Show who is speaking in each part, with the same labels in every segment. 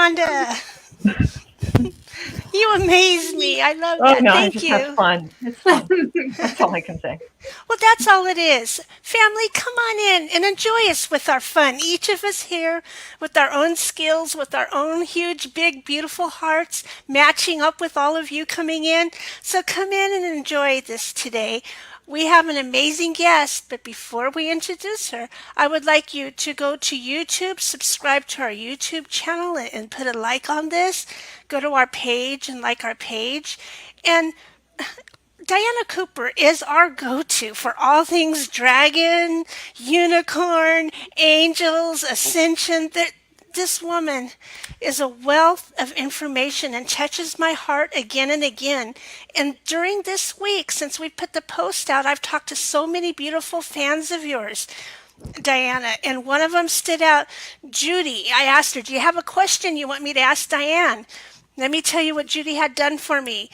Speaker 1: Rhonda. You amaze me. I love
Speaker 2: Oh
Speaker 1: that.
Speaker 2: no, I
Speaker 1: Thank
Speaker 2: just have
Speaker 1: you.
Speaker 2: fun. It's fun. That's all I can say.
Speaker 1: Well, that's all it is. Family, come on in and enjoy us with our fun. Each of us here with our own skills, with our own huge, big, beautiful hearts, matching up with all of you coming in. So come in and enjoy this today. We have an amazing guest, but before we introduce her, I would like you to go to YouTube, subscribe to our YouTube channel, and put a like on this. Go to our page and like our page. And Diana Cooper is our go to for all things dragon, unicorn, angels, ascension. This woman is a wealth of information and touches my heart again and again. And during this week, since we put the post out, I've talked to so many beautiful fans of yours, Diana, and one of them stood out. Judy, I asked her, "Do you have a question you want me to ask Diane?" Let me tell you what Judy had done for me.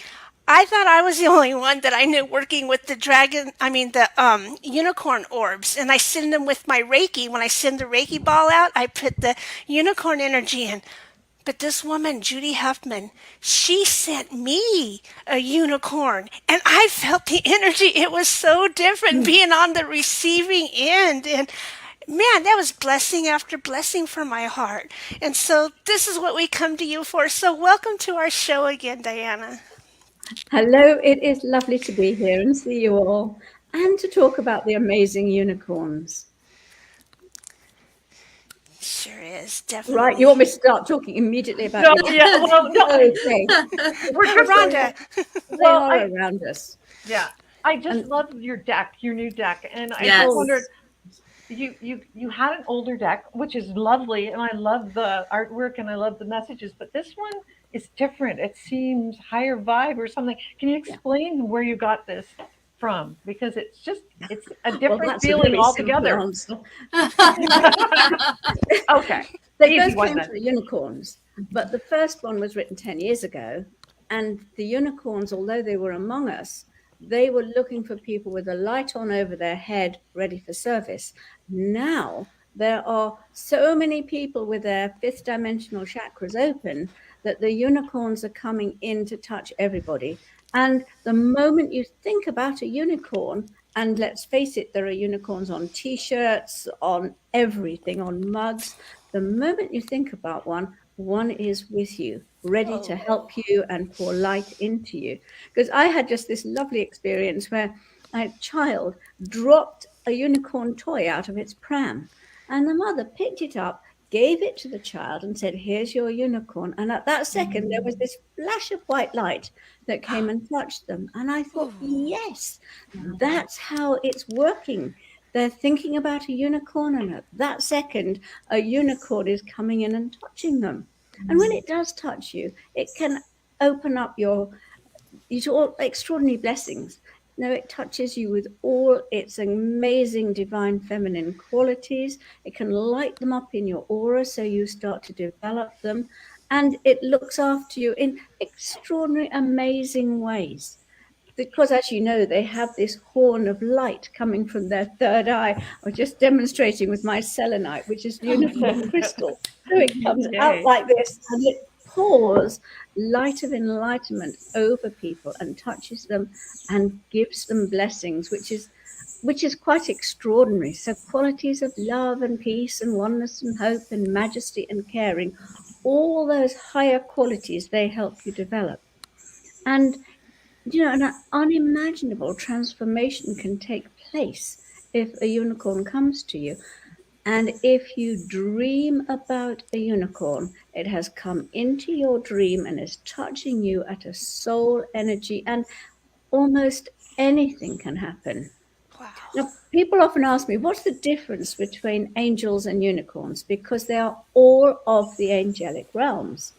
Speaker 1: I thought I was the only one that I knew working with the unicorn orbs, and I send them with my Reiki. When I send the Reiki ball out, I put the unicorn energy in. But this woman, Judy Huffman, she sent me a unicorn, and I felt the energy. It was so different being on the receiving end, and man, that was blessing after blessing for my heart. And so this is what we come to you for. So welcome to our show again, Diana.
Speaker 3: Hello, it is lovely to be here and see you all and to talk about the amazing unicorns.
Speaker 1: Sure is, definitely.
Speaker 3: Right, you want me to start talking immediately about
Speaker 2: No,
Speaker 3: unicorns?
Speaker 2: yeah, well, no.
Speaker 3: Okay.
Speaker 2: We're just
Speaker 1: Rhonda.
Speaker 3: They are around us.
Speaker 2: Yeah, I just love your deck, your new deck, and I
Speaker 4: Yes.
Speaker 2: just wondered. You had an older deck, which is lovely, and I love the artwork and I love the messages, but this one is different. It seems higher vibe or something. Can you explain where you got this from? Because it's a different
Speaker 3: That's a
Speaker 2: feeling
Speaker 3: really
Speaker 2: altogether.
Speaker 3: simple answer.
Speaker 2: Okay.
Speaker 3: They
Speaker 2: Easy
Speaker 3: both
Speaker 2: one
Speaker 3: came
Speaker 2: then.
Speaker 3: from the unicorns, but the first one was written 10 years ago, and the unicorns, although they were among us, they were looking for people with a light on over their head, ready for service. Now there are so many people with their fifth dimensional chakras open that the unicorns are coming in to touch everybody. And the moment you think about a unicorn, and let's face it, there are unicorns on T-shirts, on everything, on mugs. The moment you think about one is with you, ready to help you and pour light into you. Because I had just this lovely experience where a child dropped a unicorn toy out of its pram, and the mother picked it up, gave it to the child and said, "Here's your unicorn." And at that second, there was this flash of white light that came and touched them. And I thought, yes, that's how it's working. They're thinking about a unicorn, and at that second, a unicorn is coming in and touching them. And when it does touch you, it can open up your extraordinary blessings. No, it touches you with all its amazing divine feminine qualities. It can light them up in your aura so you start to develop them. And it looks after you in extraordinary, amazing ways. Because, as you know, they have this horn of light coming from their third eye. I was just demonstrating with my selenite, which is unicorn crystal. So it comes out like this, and it pours light of enlightenment over people and touches them and gives them blessings, which is quite extraordinary. So qualities of love and peace and oneness and hope and majesty and caring, all those higher qualities they help you develop. And an unimaginable transformation can take place if a unicorn comes to you. And if you dream about a unicorn, it has come into your dream and is touching you at a soul energy, and almost anything can happen.
Speaker 1: Wow.
Speaker 3: Now, people often ask me, what's the difference between angels and unicorns? Because they are all of the angelic realms.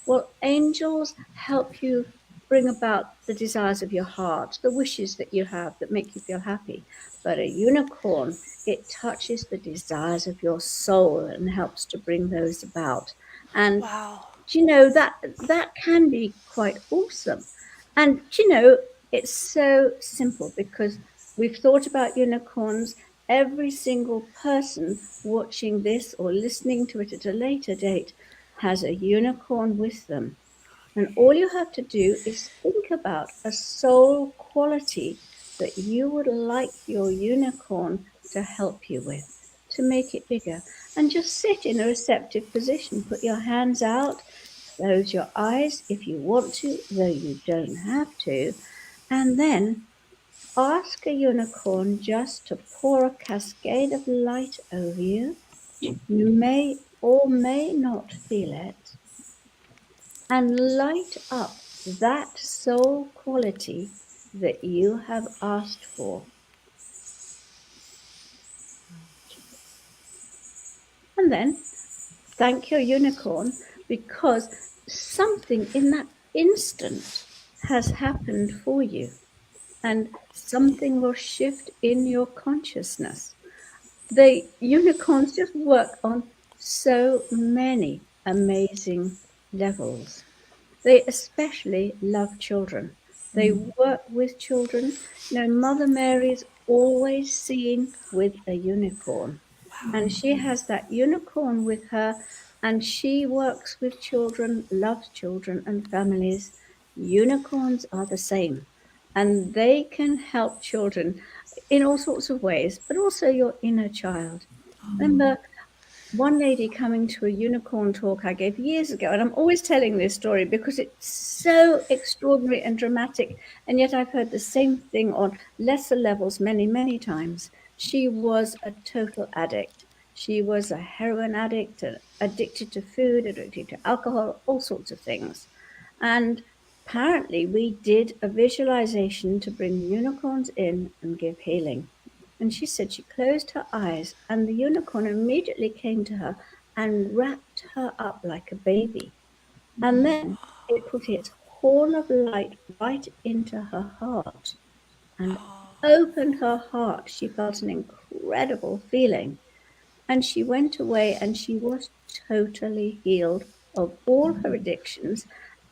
Speaker 3: Well, angels help you bring about the desires of your heart, the wishes that you have that make you feel happy. But a unicorn, it touches the desires of your soul and helps to bring those about. And
Speaker 1: wow.
Speaker 3: that can be quite awesome. And it's so simple because we've thought about unicorns. Every single person watching this or listening to it at a later date has a unicorn with them. And all you have to do is think about a soul quality that you would like your unicorn to help you with, to make it bigger. And just sit in a receptive position. Put your hands out, close your eyes if you want to, though you don't have to. And then ask a unicorn just to pour a cascade of light over you. You may or may not feel it, and light up that soul quality that you have asked for. And then thank your unicorn, because something in that instant has happened for you, and something will shift in your consciousness. The unicorns just work on so many amazing levels. They especially love children. They work with children. You know, Mother Mary's always seen with a unicorn. And she has that unicorn with her, and she works with children, loves children and families. Unicorns are the same, and they can help children in all sorts of ways, but also your inner child. Remember one lady coming to a unicorn talk I gave years ago, and I'm always telling this story because it's so extraordinary and dramatic, and yet I've heard the same thing on lesser levels many, many times. She was a total addict. She was a heroin addict, addicted to food, addicted to alcohol, all sorts of things. And apparently we did a visualization to bring unicorns in and give healing. And she said she closed her eyes, and the unicorn immediately came to her and wrapped her up like a baby. And then it put its horn of light right into her heart and opened her heart. She felt an incredible feeling. And she went away and she was totally healed of all her addictions,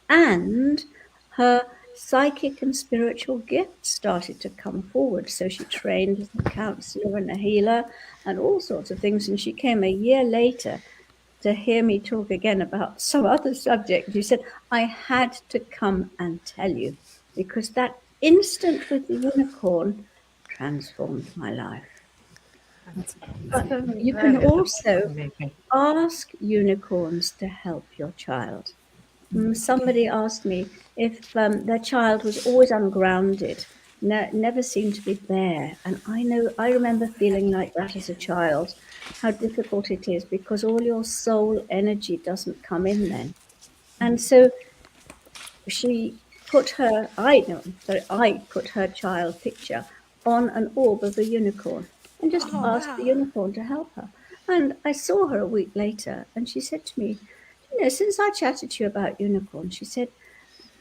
Speaker 3: and her psychic and spiritual gifts started to come forward. So she trained as a counselor and a healer and all sorts of things. And she came a year later to hear me talk again about some other subject. She said, I had to come and tell you, because that instant with the unicorn transformed my life. But you can also ask unicorns to help your child. Somebody asked me if their child was always ungrounded, never seemed to be there. And I remember feeling like that as a child, how difficult it is, because all your soul energy doesn't come in then. And so I put her child picture on an orb of a unicorn and just asked the unicorn to help her. And I saw her a week later, and she said to me, you know, since I chatted to you about unicorns, she said,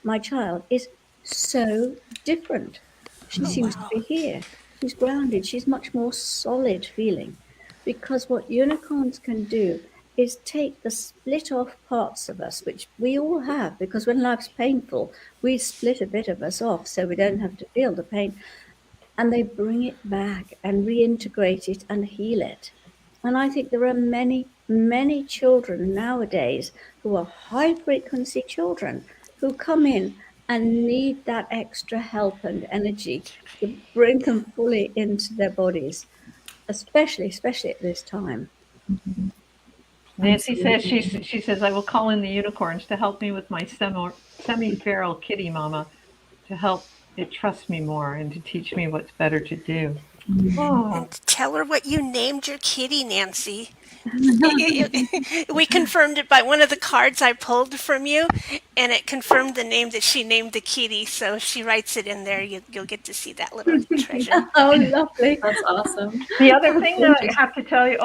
Speaker 3: my child is so different. She seems to be here. She's grounded. She's much more solid feeling. Because what unicorns can do is take the split off parts of us, which we all have, because when life's painful, we split a bit of us off so we don't have to feel the pain. And they bring it back and reintegrate it and heal it. And I think there are many, many children nowadays who are high frequency children who come in and need that extra help and energy to bring them fully into their bodies, especially at this time.
Speaker 2: Nancy says she says I will call in the unicorns to help me with my semi-feral kitty mama, to help it trust me more and to teach me what's better to do.
Speaker 1: And tell her what you named your kitty, Nancy. We confirmed it by one of the cards I pulled from you, and it confirmed the name that she named the kitty. So if she writes it in there, you'll get to see that little treasure.
Speaker 3: Oh, lovely.
Speaker 4: That's awesome.
Speaker 2: The other thing that I have to tell you,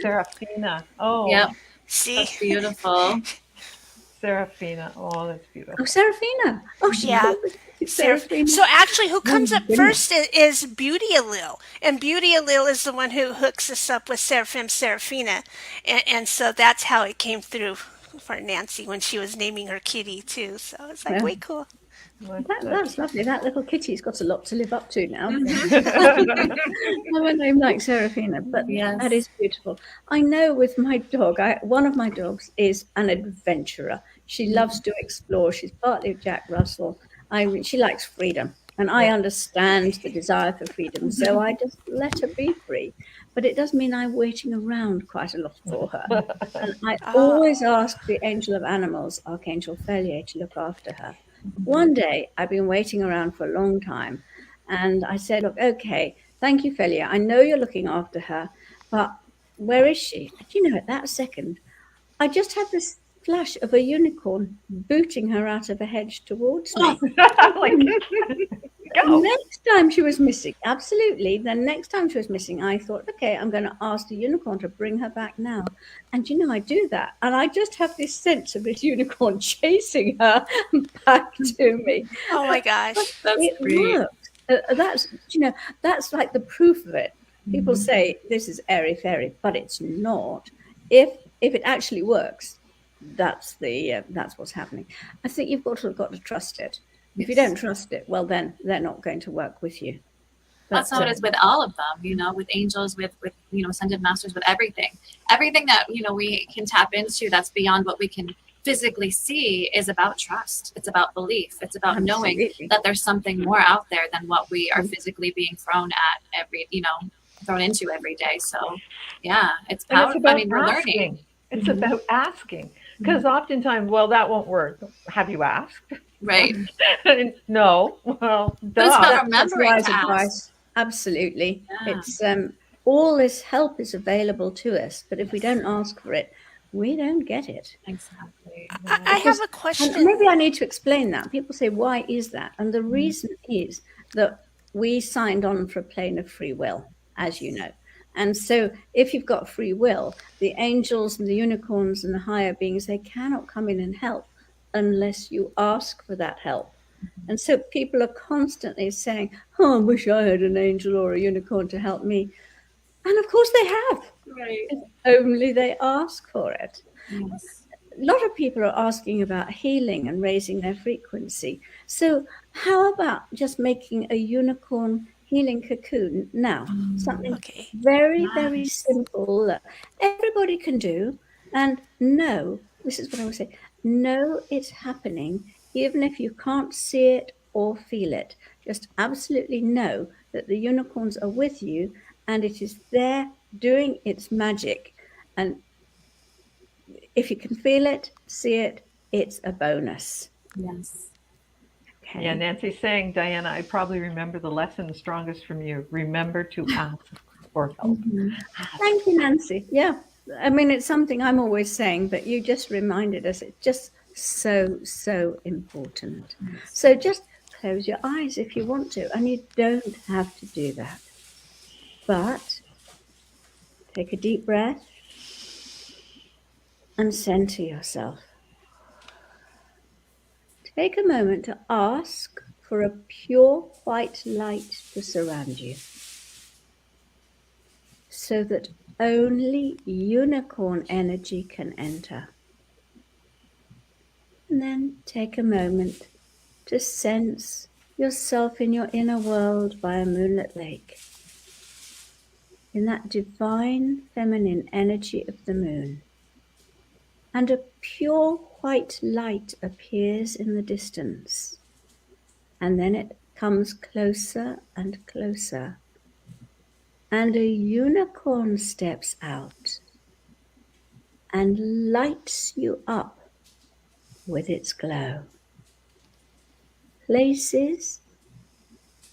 Speaker 2: Serafina. Oh,
Speaker 4: Yep,
Speaker 1: See?
Speaker 4: that's beautiful.
Speaker 2: Serafina. Oh, that's beautiful.
Speaker 3: Oh, Serafina. Oh, she
Speaker 1: Yeah.
Speaker 3: Serafina.
Speaker 1: So actually, who comes up
Speaker 3: goodness.
Speaker 1: first is Beauty Alil, and Beauty Alil is the one who hooks us up with Seraphim Serafina, and so that's how it came through for Nancy when she was naming her kitty too. So it's like way cool.
Speaker 3: That's lovely. That little kitty's got a lot to live up to now.
Speaker 4: Mhm.
Speaker 3: Have a name like Serafina, but
Speaker 4: Yes.
Speaker 3: that is beautiful. I know with my dog, one of my dogs is an adventurer. She loves to explore. She's partly Jack Russell. She likes freedom, and I understand the desire for freedom, so I just let her be free. But it does mean I'm waiting around quite a lot for her. And I always ask the angel of animals, Archangel Felier, to look after her. One day, I've been waiting around for a long time, and I said, look, okay, thank you, Felia. I know you're looking after her, but where is she? And you know, at that second, I just had this flash of a unicorn booting her out of a hedge towards me.
Speaker 2: Go.
Speaker 3: Next time she was missing, absolutely. The next time she was missing, I thought, okay, I'm going to ask the unicorn to bring her back now. And you know, I do that. And I just have this sense of this unicorn chasing her back to me.
Speaker 1: Oh my gosh.
Speaker 4: That's
Speaker 3: It
Speaker 4: great.
Speaker 3: works. That's like the proof of it. People say this is airy fairy, but it's not. If it actually works, that's what's happening. I think you've got to trust it. If you don't trust it, well, then they're not going to work with you.
Speaker 4: That's how it is with all of them, with angels, with ascended masters, with everything that, we can tap into that's beyond what we can physically see is about trust. It's about belief. It's about knowing that there's something more out there than what we are physically being thrown into every day. So yeah, it's powerful.
Speaker 2: It's about
Speaker 4: we're
Speaker 2: asking.
Speaker 4: learning.
Speaker 2: It's about asking, because oftentimes, well, that won't work. Have you asked?
Speaker 4: Right.
Speaker 2: No. Well,
Speaker 4: but it's about remembering
Speaker 3: wise
Speaker 4: to ask.
Speaker 3: advice. Absolutely.
Speaker 4: Yeah.
Speaker 3: It's all this help is available to us, but if we don't ask for it, we don't get it.
Speaker 4: Exactly.
Speaker 1: I have a question.
Speaker 3: And maybe I need to explain that. People say, why is that? And the reason is that we signed on for a plane of free will, as you know. And so if you've got free will, the angels and the unicorns and the higher beings, they cannot come in and help unless you ask for that help. And so people are constantly saying, oh, I wish I had an angel or a unicorn to help me. And of course they have.
Speaker 4: Right.
Speaker 3: If only they ask for it.
Speaker 4: Yes.
Speaker 3: A lot of people are asking about healing and raising their frequency. So how about just making a unicorn healing cocoon now? Something very, very simple that everybody can do. And know, this is what I would say, know it's happening, even if you can't see it or feel it. Just absolutely know that the unicorns are with you and it is there doing its magic. And if you can feel it, see it, it's a bonus.
Speaker 4: Yes.
Speaker 3: Okay.
Speaker 2: Yeah, Nancy's saying, Diana, I probably remember the lesson strongest from you. Remember to ask for help.
Speaker 3: Thank you, Nancy. Yeah. I mean, it's something I'm always saying, but you just reminded us. It's just so important. So just close your eyes if you want to, and you don't have to do that. But take a deep breath and center yourself. Take a moment to ask for a pure white light to surround you, so that only unicorn energy can enter. And then take a moment to sense yourself in your inner world by a moonlit lake, in that divine feminine energy of the moon. And a pure white light appears in the distance, and then it comes closer and closer, and a unicorn steps out and lights you up with its glow, places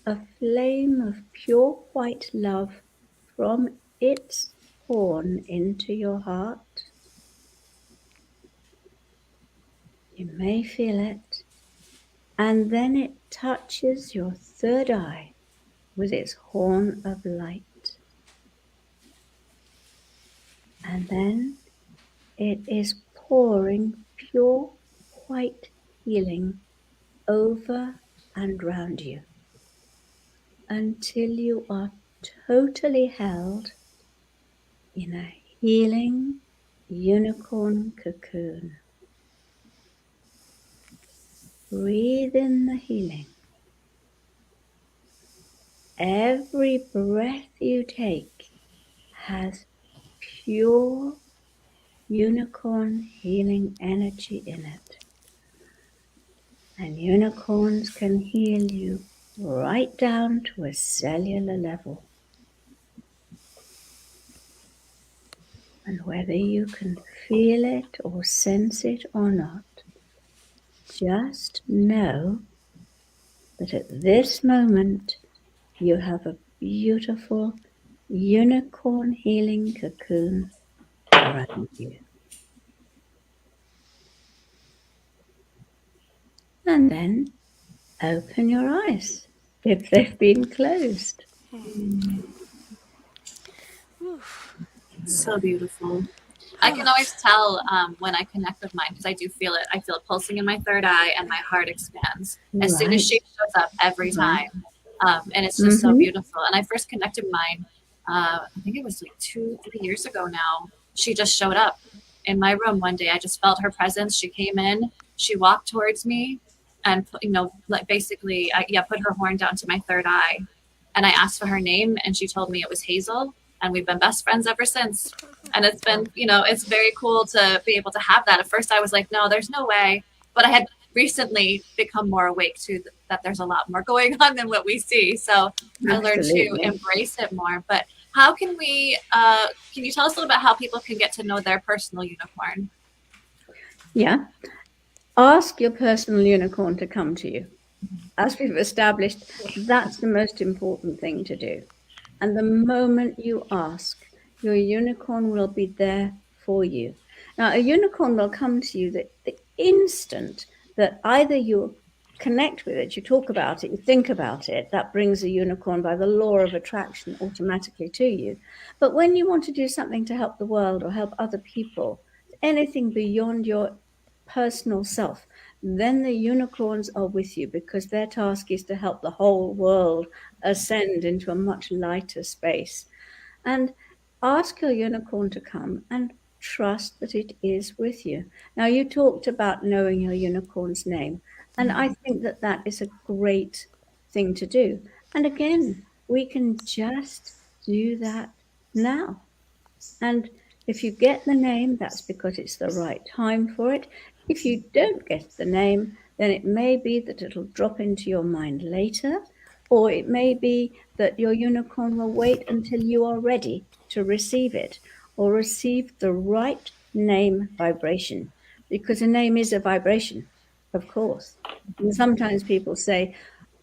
Speaker 3: a flame of pure white love from its horn into your heart. You may feel it, and then it touches your third eye with its horn of light. And then it is pouring pure white healing over and round you until you are totally held in a healing unicorn cocoon. breathe in the healing. Every breath you take has pure unicorn healing energy in it. And unicorns can heal you right down to a cellular level. And whether you can feel it or sense it or not, just know that at this moment you have a beautiful unicorn healing cocoon around you. And then open your eyes if they've been closed.
Speaker 4: So beautiful. I can always tell when I connect with mine, because I do feel it. I feel it pulsing in my third eye, and my heart expands as soon as she shows up every time. And it's just so beautiful. And I first connected mine, I think it was like 2-3 years ago now. She just showed up in my room one day. I just felt her presence. She came in, she walked towards me, and like basically, put her horn down to my third eye. And I asked for her name, and she told me it was Hazel. And we've been best friends ever since. And it's been, it's very cool to be able to have that. At first I was like, no, there's no way. But I had recently become more awake to that there's a lot more going on than what we see. So I learned to embrace it more. But how can we, can you tell us a little bit how people can get to know their personal unicorn?
Speaker 3: Yeah. Ask your personal unicorn to come to you. As we've established, that's the most important thing to do. And the moment you ask, your unicorn will be there for you. Now, a unicorn will come to you the instant that either you connect with it, you talk about it, you think about it, that brings a unicorn by the law of attraction automatically to you. But when you want to do something to help the world or help other people, anything beyond your personal self, then the unicorns are with you, because their task is to help the whole world ascend into a much lighter space. And ask your unicorn to come and trust that it is with you. Now, you talked about knowing your unicorn's name, and I think that that is a great thing to do. And again, we can just do that now. And if you get the name, that's because it's the right time for it. If you don't get the name, then it may be that it'll drop into your mind later, or it may be that your unicorn will wait until you are ready to receive it, or receive the right name vibration, because a name is a vibration, of course. And sometimes people say,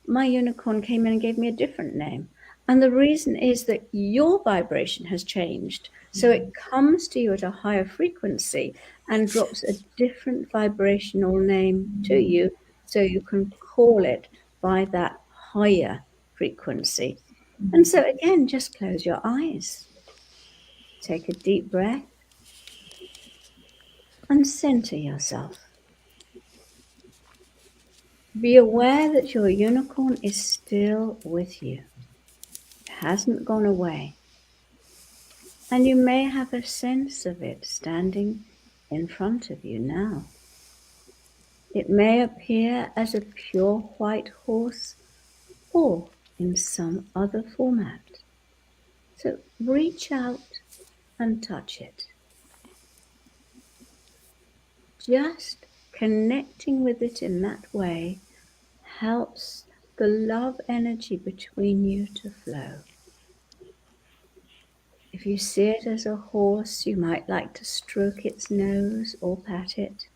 Speaker 3: my unicorn came in and gave me a different name. And the reason is that your vibration has changed. So it comes to you at a higher frequency and drops a different vibrational name to you, so you can call it by that higher frequency. And so again, just close your eyes. Take a deep breath and center yourself. Be aware that your unicorn is still with you. It hasn't gone away. And you may have a sense of it standing in front of you now. It may appear as a pure white horse or in some other format. So reach out and touch it. Just connecting with it in that way helps the love energy between you to flow. If you see it as a horse, you might like to stroke its nose or pat it.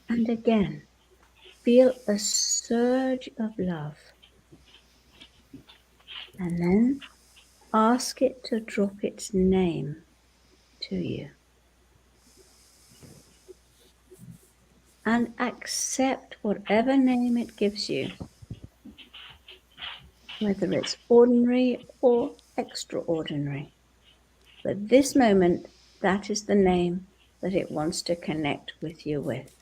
Speaker 3: And again, feel a surge of love. And then ask it to drop its name to you. And accept whatever name it gives you, whether it's ordinary or extraordinary. But this moment, that is the name that it wants to connect with you with.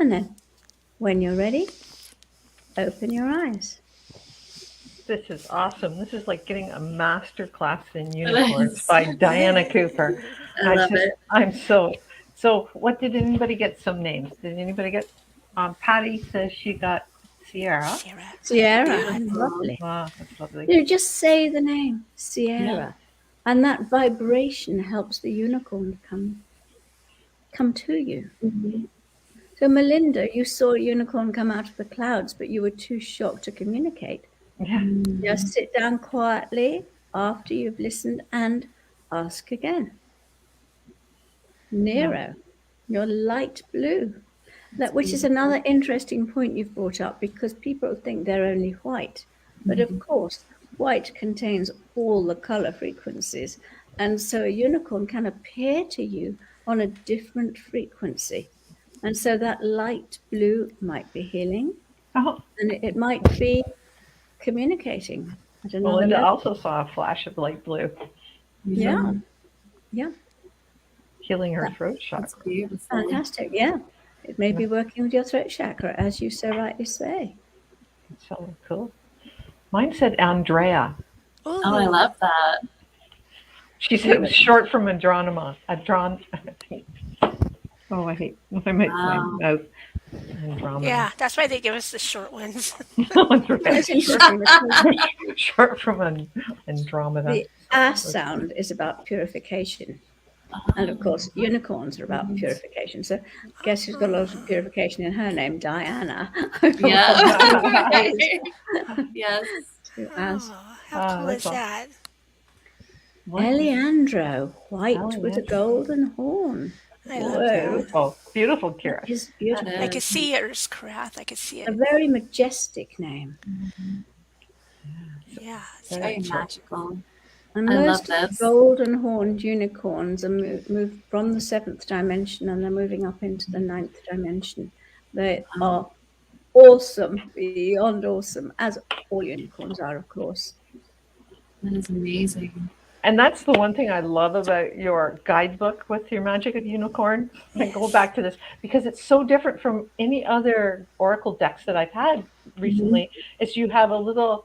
Speaker 3: And then, when you're ready, open your eyes.
Speaker 2: This is awesome. This is like getting a master class in unicorns by Diana Cooper.
Speaker 4: I love it.
Speaker 2: I'm so So what did anybody get some names? Did anybody get, Patty says she got Sierra.
Speaker 3: Sierra,
Speaker 4: Beautiful.
Speaker 3: lovely.
Speaker 2: Wow, that's lovely.
Speaker 3: You know, just say the name, Sierra. And that vibration helps the unicorn come to you.
Speaker 4: Mhm.
Speaker 3: So Melinda, you saw a unicorn come out of the clouds, but you were too shocked to communicate.
Speaker 2: Yeah.
Speaker 3: Just sit down quietly after you've listened and ask again. Nero, you're light blue. That, which is another interesting point you've brought up, because people think they're only white. But of course, white contains all the color frequencies. And so a unicorn can appear to you on a different frequency. And so that light blue might be healing,
Speaker 2: Oh,
Speaker 3: and it might be communicating at another
Speaker 2: Melinda
Speaker 3: level.
Speaker 2: also saw a flash of light blue,
Speaker 3: Yeah, yeah,
Speaker 2: healing her throat
Speaker 4: That's
Speaker 2: chakra.
Speaker 4: beautiful.
Speaker 3: fantastic. Yeah, it may be working with your throat chakra, as you so rightly say.
Speaker 2: It's so cool. Mine said Andrea.
Speaker 4: Oh, I love that.
Speaker 2: She said it was short from Andronima. Oh, I hate my mouth. Andromeda.
Speaker 1: Yeah, that's why they give us the short ones.
Speaker 2: Andrea.
Speaker 3: That's interesting because
Speaker 2: Short from Andromeda.
Speaker 3: the A sound is about purification. And of course, unicorns are about purification. So guess who's got a lot of purification in her name? Diana.
Speaker 4: Yeah. Yes.
Speaker 3: To As.
Speaker 1: Oh, how cool is
Speaker 2: that's
Speaker 1: that?
Speaker 3: Eliandro, white with a
Speaker 2: Eliandro.
Speaker 3: golden horn.
Speaker 1: I love that.
Speaker 2: Beautiful, beautiful, Kira.
Speaker 3: Is beautiful.
Speaker 4: That
Speaker 1: I
Speaker 4: is.
Speaker 1: could see yours, Karath. I could see
Speaker 3: A
Speaker 1: it.
Speaker 3: very majestic name.
Speaker 1: Yeah. it's
Speaker 4: Very magical.
Speaker 3: And
Speaker 4: I love
Speaker 3: most
Speaker 4: this.
Speaker 3: golden horned unicorns are moved from the 7th dimension, and they're moving up into the 9th dimension. They are awesome, beyond awesome, as all unicorns are, of course.
Speaker 4: That is amazing.
Speaker 2: And that's the one thing I love about your guidebook with your Magic of Unicorn. I go back to this because it's so different from any other oracle decks that I've had recently. Is you have a little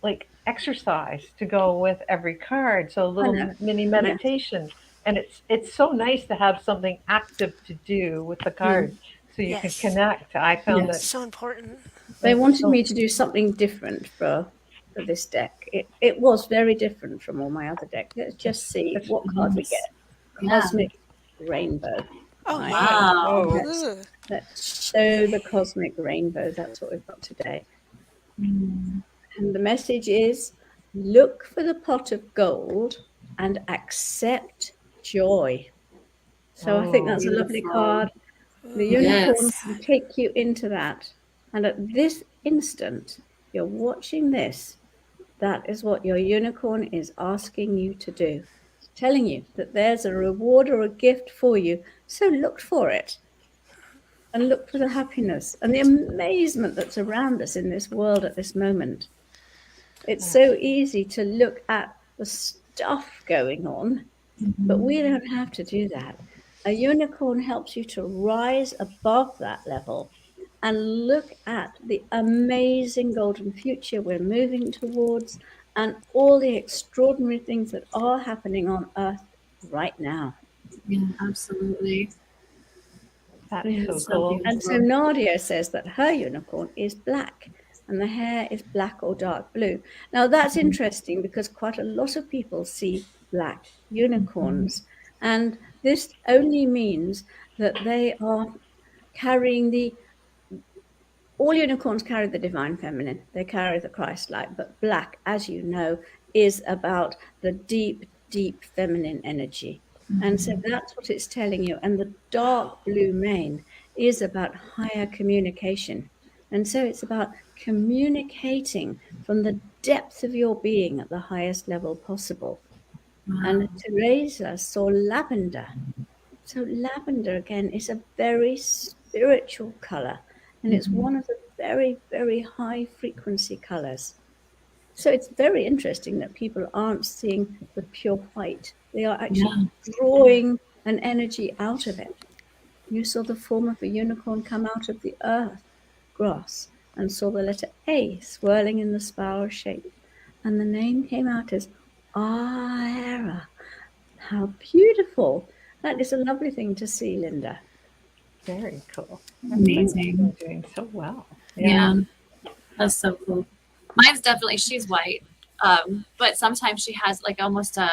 Speaker 2: like exercise to go with every card, so a little mini meditation, and it's so nice to have something active to do with the card, so you
Speaker 1: Yes.
Speaker 2: can connect. I found
Speaker 1: It's
Speaker 2: that
Speaker 1: so important.
Speaker 3: They wanted me to do something different for this deck. It was very different from all my other decks. Let's just see what card we get.
Speaker 4: Yeah.
Speaker 3: Cosmic Rainbow.
Speaker 1: Oh,
Speaker 3: Right.
Speaker 4: Wow.
Speaker 1: Ugh.
Speaker 3: Let's show the cosmic rainbow. That's what we've got today. And the message is, look for the pot of gold and accept joy. So I think that's a lovely
Speaker 4: beautiful.
Speaker 3: card. The unicorn
Speaker 4: Yes.
Speaker 3: can take you into that. And at this instant, you're watching this. That is what your unicorn is asking you to do. It's telling you that there's a reward or a gift for you. So look for it. And look for the happiness and the amazement that's around us in this world at this moment. It's so easy to look at the stuff going on, but we don't have to do that. A unicorn helps you to rise above that level and look at the amazing golden future we're moving towards and all the extraordinary things that are happening on Earth right now.
Speaker 4: Yeah, absolutely.
Speaker 2: that's so cool.
Speaker 3: And so Nadia says that her unicorn is black and the hair is black or dark blue. Now that's interesting because quite a lot of people see black unicorns, and this only means that they are carrying all unicorns carry the divine feminine, they carry the Christ light, but black, as you know, is about the deep, deep feminine energy. And so that's what it's telling you. And the dark blue mane is about higher communication. And so it's about communicating from the depth of your being at the highest level possible. And Teresa saw lavender. So lavender, again, is a very spiritual color. And it's one of the very, very high frequency colors. So it's very interesting that people aren't seeing the pure white. They are actually drawing an energy out of it. You saw the form of a unicorn come out of the earth grass and saw the letter A swirling in the spiral shape. And the name came out as Aera. How beautiful. That is a lovely thing to see, Linda.
Speaker 2: Very cool.
Speaker 4: Amazing.
Speaker 2: You're doing so well.
Speaker 4: Yeah. That's so cool. Mine's definitely, she's white. But sometimes she has like almost a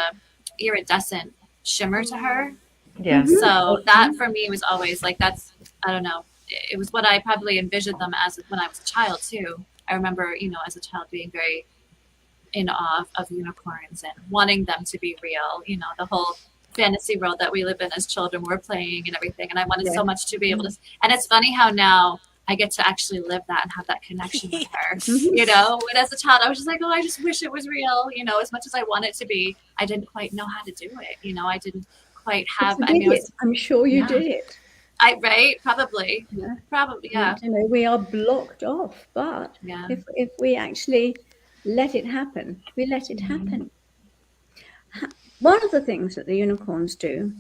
Speaker 4: iridescent shimmer to her.
Speaker 2: Yeah.
Speaker 4: So that for me was always like, that's, I don't know. It was what I probably envisioned them as when I was a child too. I remember, as a child being very in awe of unicorns and wanting them to be real, the whole fantasy world that we live in as children were playing and everything. And I wanted so much to be able to, and it's funny how now I get to actually live that and have that connection with her, But as a child, I was just like, oh, I just wish it was real, as much as I want it to be. I didn't quite know how to do it. I didn't quite have,
Speaker 3: I'm sure you did.
Speaker 4: Right? Probably. Yeah. Probably, yeah.
Speaker 3: We are blocked off, but if we actually let it happen, we let it happen. One of the things that the unicorns do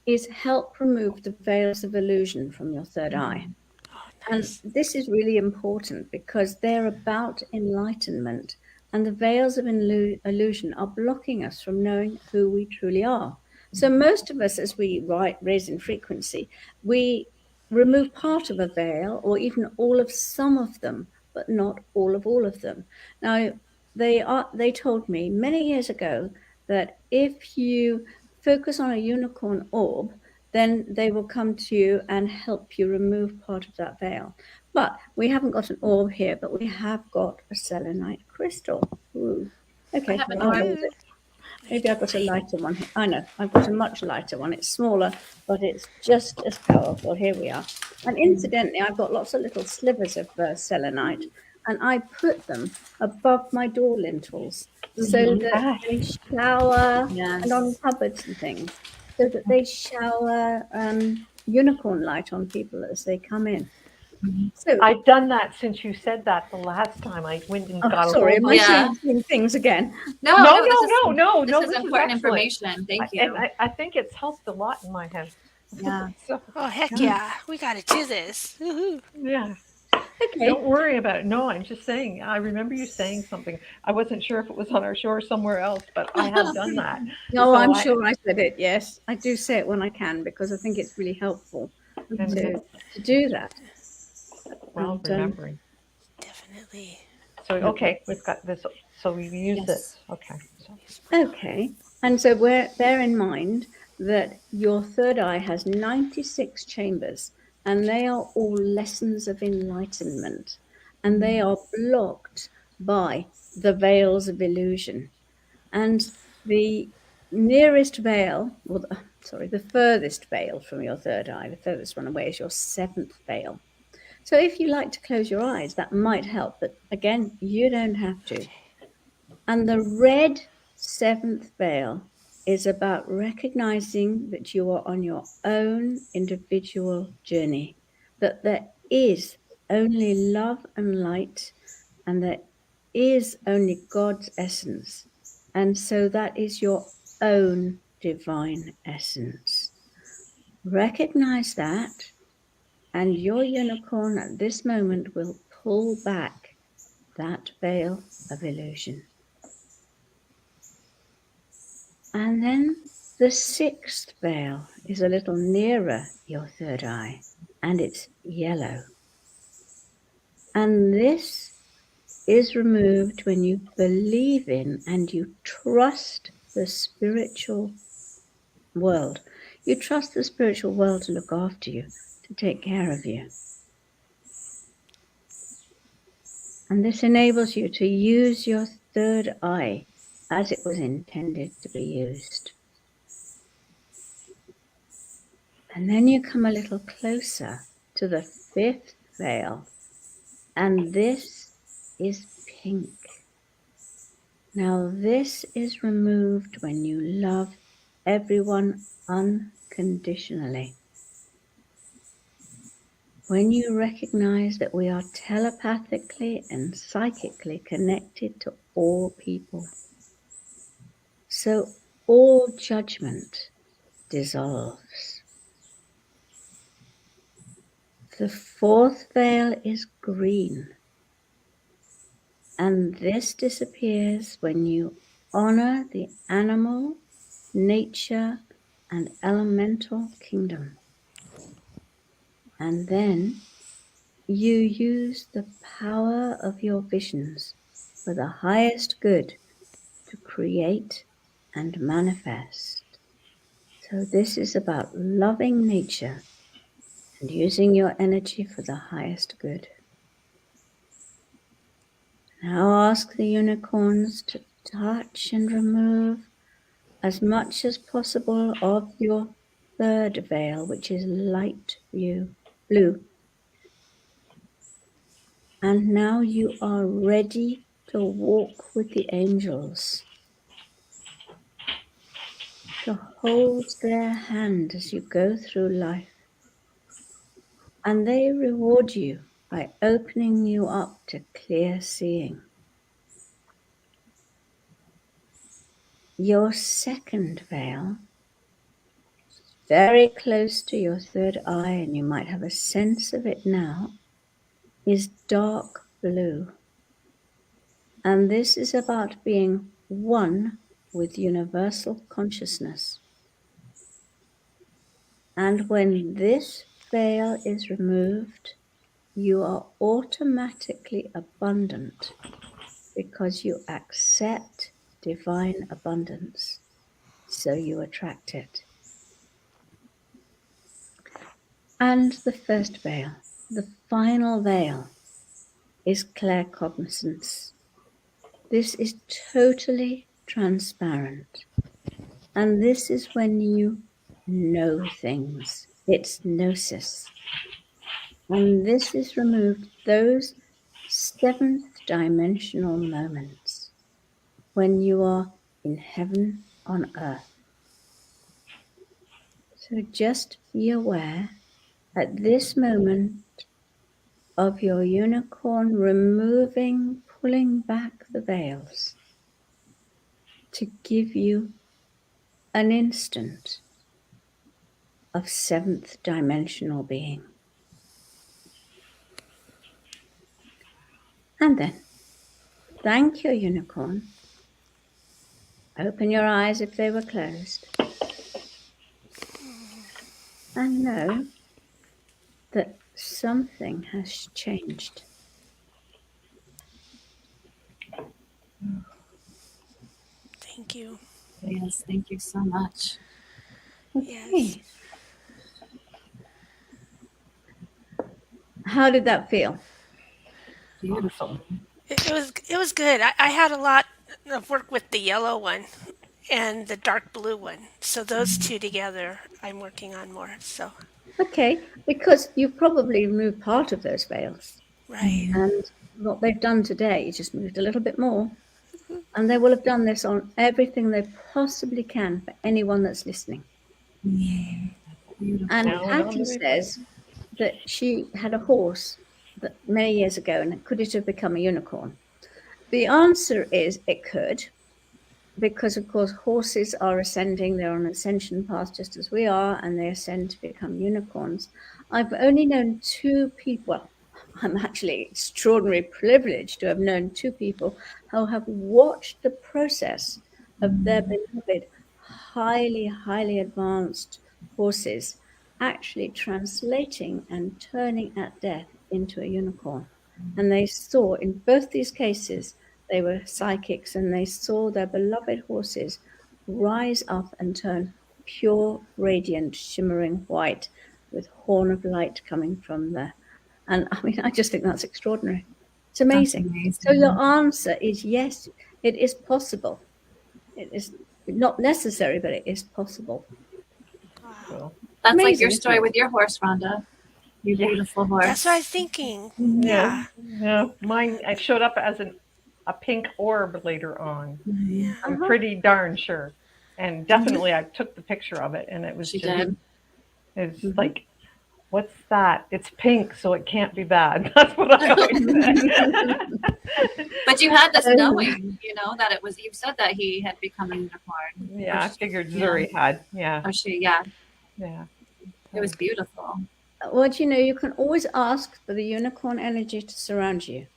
Speaker 3: is help remove the veils of illusion from your third eye. And this is really important because they're about enlightenment, and the veils of illusion are blocking us from knowing who we truly are. So most of us, as we raise in frequency, we remove part of a veil or even all of some of them, but not all of them. Now, they told me many years ago that if you focus on a unicorn orb, then they will come to you and help you remove part of that veil. But we haven't got an orb here, but we have got a selenite crystal. Ooh. Okay, maybe I've got a lighter one here. I know, I've got a much lighter one. It's smaller, but it's just as powerful. Here we are. And incidentally, I've got lots of little slivers of selenite, and I put them above my door lintels so that they shower and on cupboards and things, so that they shower unicorn light on people as they come in. So
Speaker 2: I've done that since you said that the last time. I went and got
Speaker 3: sorry,
Speaker 2: a
Speaker 3: am I saying things again?
Speaker 2: No.
Speaker 4: This is important information. Thank you.
Speaker 2: And I think it's helped a lot in my head.
Speaker 4: Yeah.
Speaker 1: Oh, heck yeah. We got to do this. Woo-hoo.
Speaker 2: Yeah.
Speaker 3: Okay.
Speaker 2: Don't worry about it. No, I'm just saying, I remember you saying something. I wasn't sure if it was on our show or somewhere else, but I have done that.
Speaker 3: No, so I'm sure I said it. Yes, I do say it when I can because I think it's really helpful to do that.
Speaker 2: Well, remembering.
Speaker 1: Definitely.
Speaker 2: So, okay, we've got this. So we use this. Okay.
Speaker 3: Okay. And so bear in mind that your third eye has 96 chambers, and they are all lessons of enlightenment, and they are blocked by the veils of illusion. And the nearest veil, the furthest veil from your third eye, the furthest one away, is your seventh veil. So if you like to close your eyes, that might help. But again, you don't have to. And the red seventh veil is about recognizing that you are on your own individual journey, that there is only love and light, and there is only God's essence. And so that is your own divine essence. Recognize that. And your unicorn at this moment will pull back that veil of illusion. And then the sixth veil is a little nearer your third eye, and it's yellow. And this is removed when you believe in and you trust the spiritual world. You trust the spiritual world to look after you, to take care of you. And this enables you to use your third eye as it was intended to be used. And then you come a little closer to the fifth veil, and this is pink. Now this is removed when you love everyone unconditionally. When you recognize that we are telepathically and psychically connected to all people. So all judgment dissolves. The fourth veil is green. And this disappears when you honor the animal, nature, and elemental kingdom. And then you use the power of your visions for the highest good to create and manifest. So this is about loving nature and using your energy for the highest good. Now ask the unicorns to touch and remove as much as possible of your third veil, which is light blue. And now you are ready to walk with the angels, to hold their hand as you go through life. And they reward you by opening you up to clear seeing. Your second veil, very close to your third eye, and you might have a sense of it now, is dark blue. And this is about being one with universal consciousness. And when this veil is removed, you are automatically abundant because you accept divine abundance, so you attract it. And the first veil, the final veil, is claircognizance. This is totally transparent. And this is when you know things. It's gnosis. And this is removed, those seventh dimensional moments when you are in heaven on earth. So just be aware at this moment of your unicorn removing, pulling back the veils to give you an instant of seventh dimensional being. And then thank your unicorn. Open your eyes if they were closed. And know that something has changed.
Speaker 1: Thank you.
Speaker 4: Yes, thank you so much.
Speaker 1: Yes.
Speaker 3: How did that feel?
Speaker 4: Beautiful.
Speaker 1: It was good. I had a lot of work with the yellow one and the dark blue one. So those two together I'm working on more. So
Speaker 3: Okay, because you've probably removed part of those veils.
Speaker 1: right.
Speaker 3: And what they've done today is just moved a little bit more. And they will have done this on everything they possibly can for anyone that's listening.
Speaker 4: Beautiful.
Speaker 3: And
Speaker 2: Now we're on
Speaker 3: Patty
Speaker 2: the
Speaker 3: says that she had a horse that many years ago, and could it have become a unicorn? The answer is it could, because of course horses are ascending, they're on an ascension path just as we are, and they ascend to become unicorns. I've only known two people, well, I'm actually extraordinarily privileged to have known two people who have watched the process of their beloved, highly, highly advanced horses actually translating and turning at death into a unicorn. And they saw, in both these cases, they were psychics, and they saw their beloved horses rise up and turn pure, radiant, shimmering white with horn of light coming from there. And I mean, I just think that's extraordinary. It's amazing.
Speaker 4: That's amazing.
Speaker 3: So your answer is yes, it is possible. It is not necessary, but it is possible.
Speaker 2: Cool.
Speaker 4: That's like
Speaker 3: Amazing,
Speaker 4: your
Speaker 3: isn't
Speaker 4: story
Speaker 3: it?
Speaker 4: with your horse, Rhonda. You
Speaker 2: Yeah.
Speaker 4: beautiful horse.
Speaker 1: That's what I was thinking.
Speaker 2: Yeah. Yeah. Mine, I showed up as a pink orb later on.
Speaker 1: Yeah.
Speaker 2: I'm pretty darn sure. And definitely I took the picture of it, and it was
Speaker 4: She
Speaker 2: just,
Speaker 4: did.
Speaker 2: it's like, what's that? It's pink, so it can't be bad. That's what I always said.
Speaker 4: But you had this knowing, you know, that it was, you said that he had become a unicorn.
Speaker 2: Yeah, I figured Zuri had. Yeah.
Speaker 4: Or she, yeah.
Speaker 2: Yeah.
Speaker 4: It was beautiful.
Speaker 3: Well, you can always ask for the unicorn energy to surround you.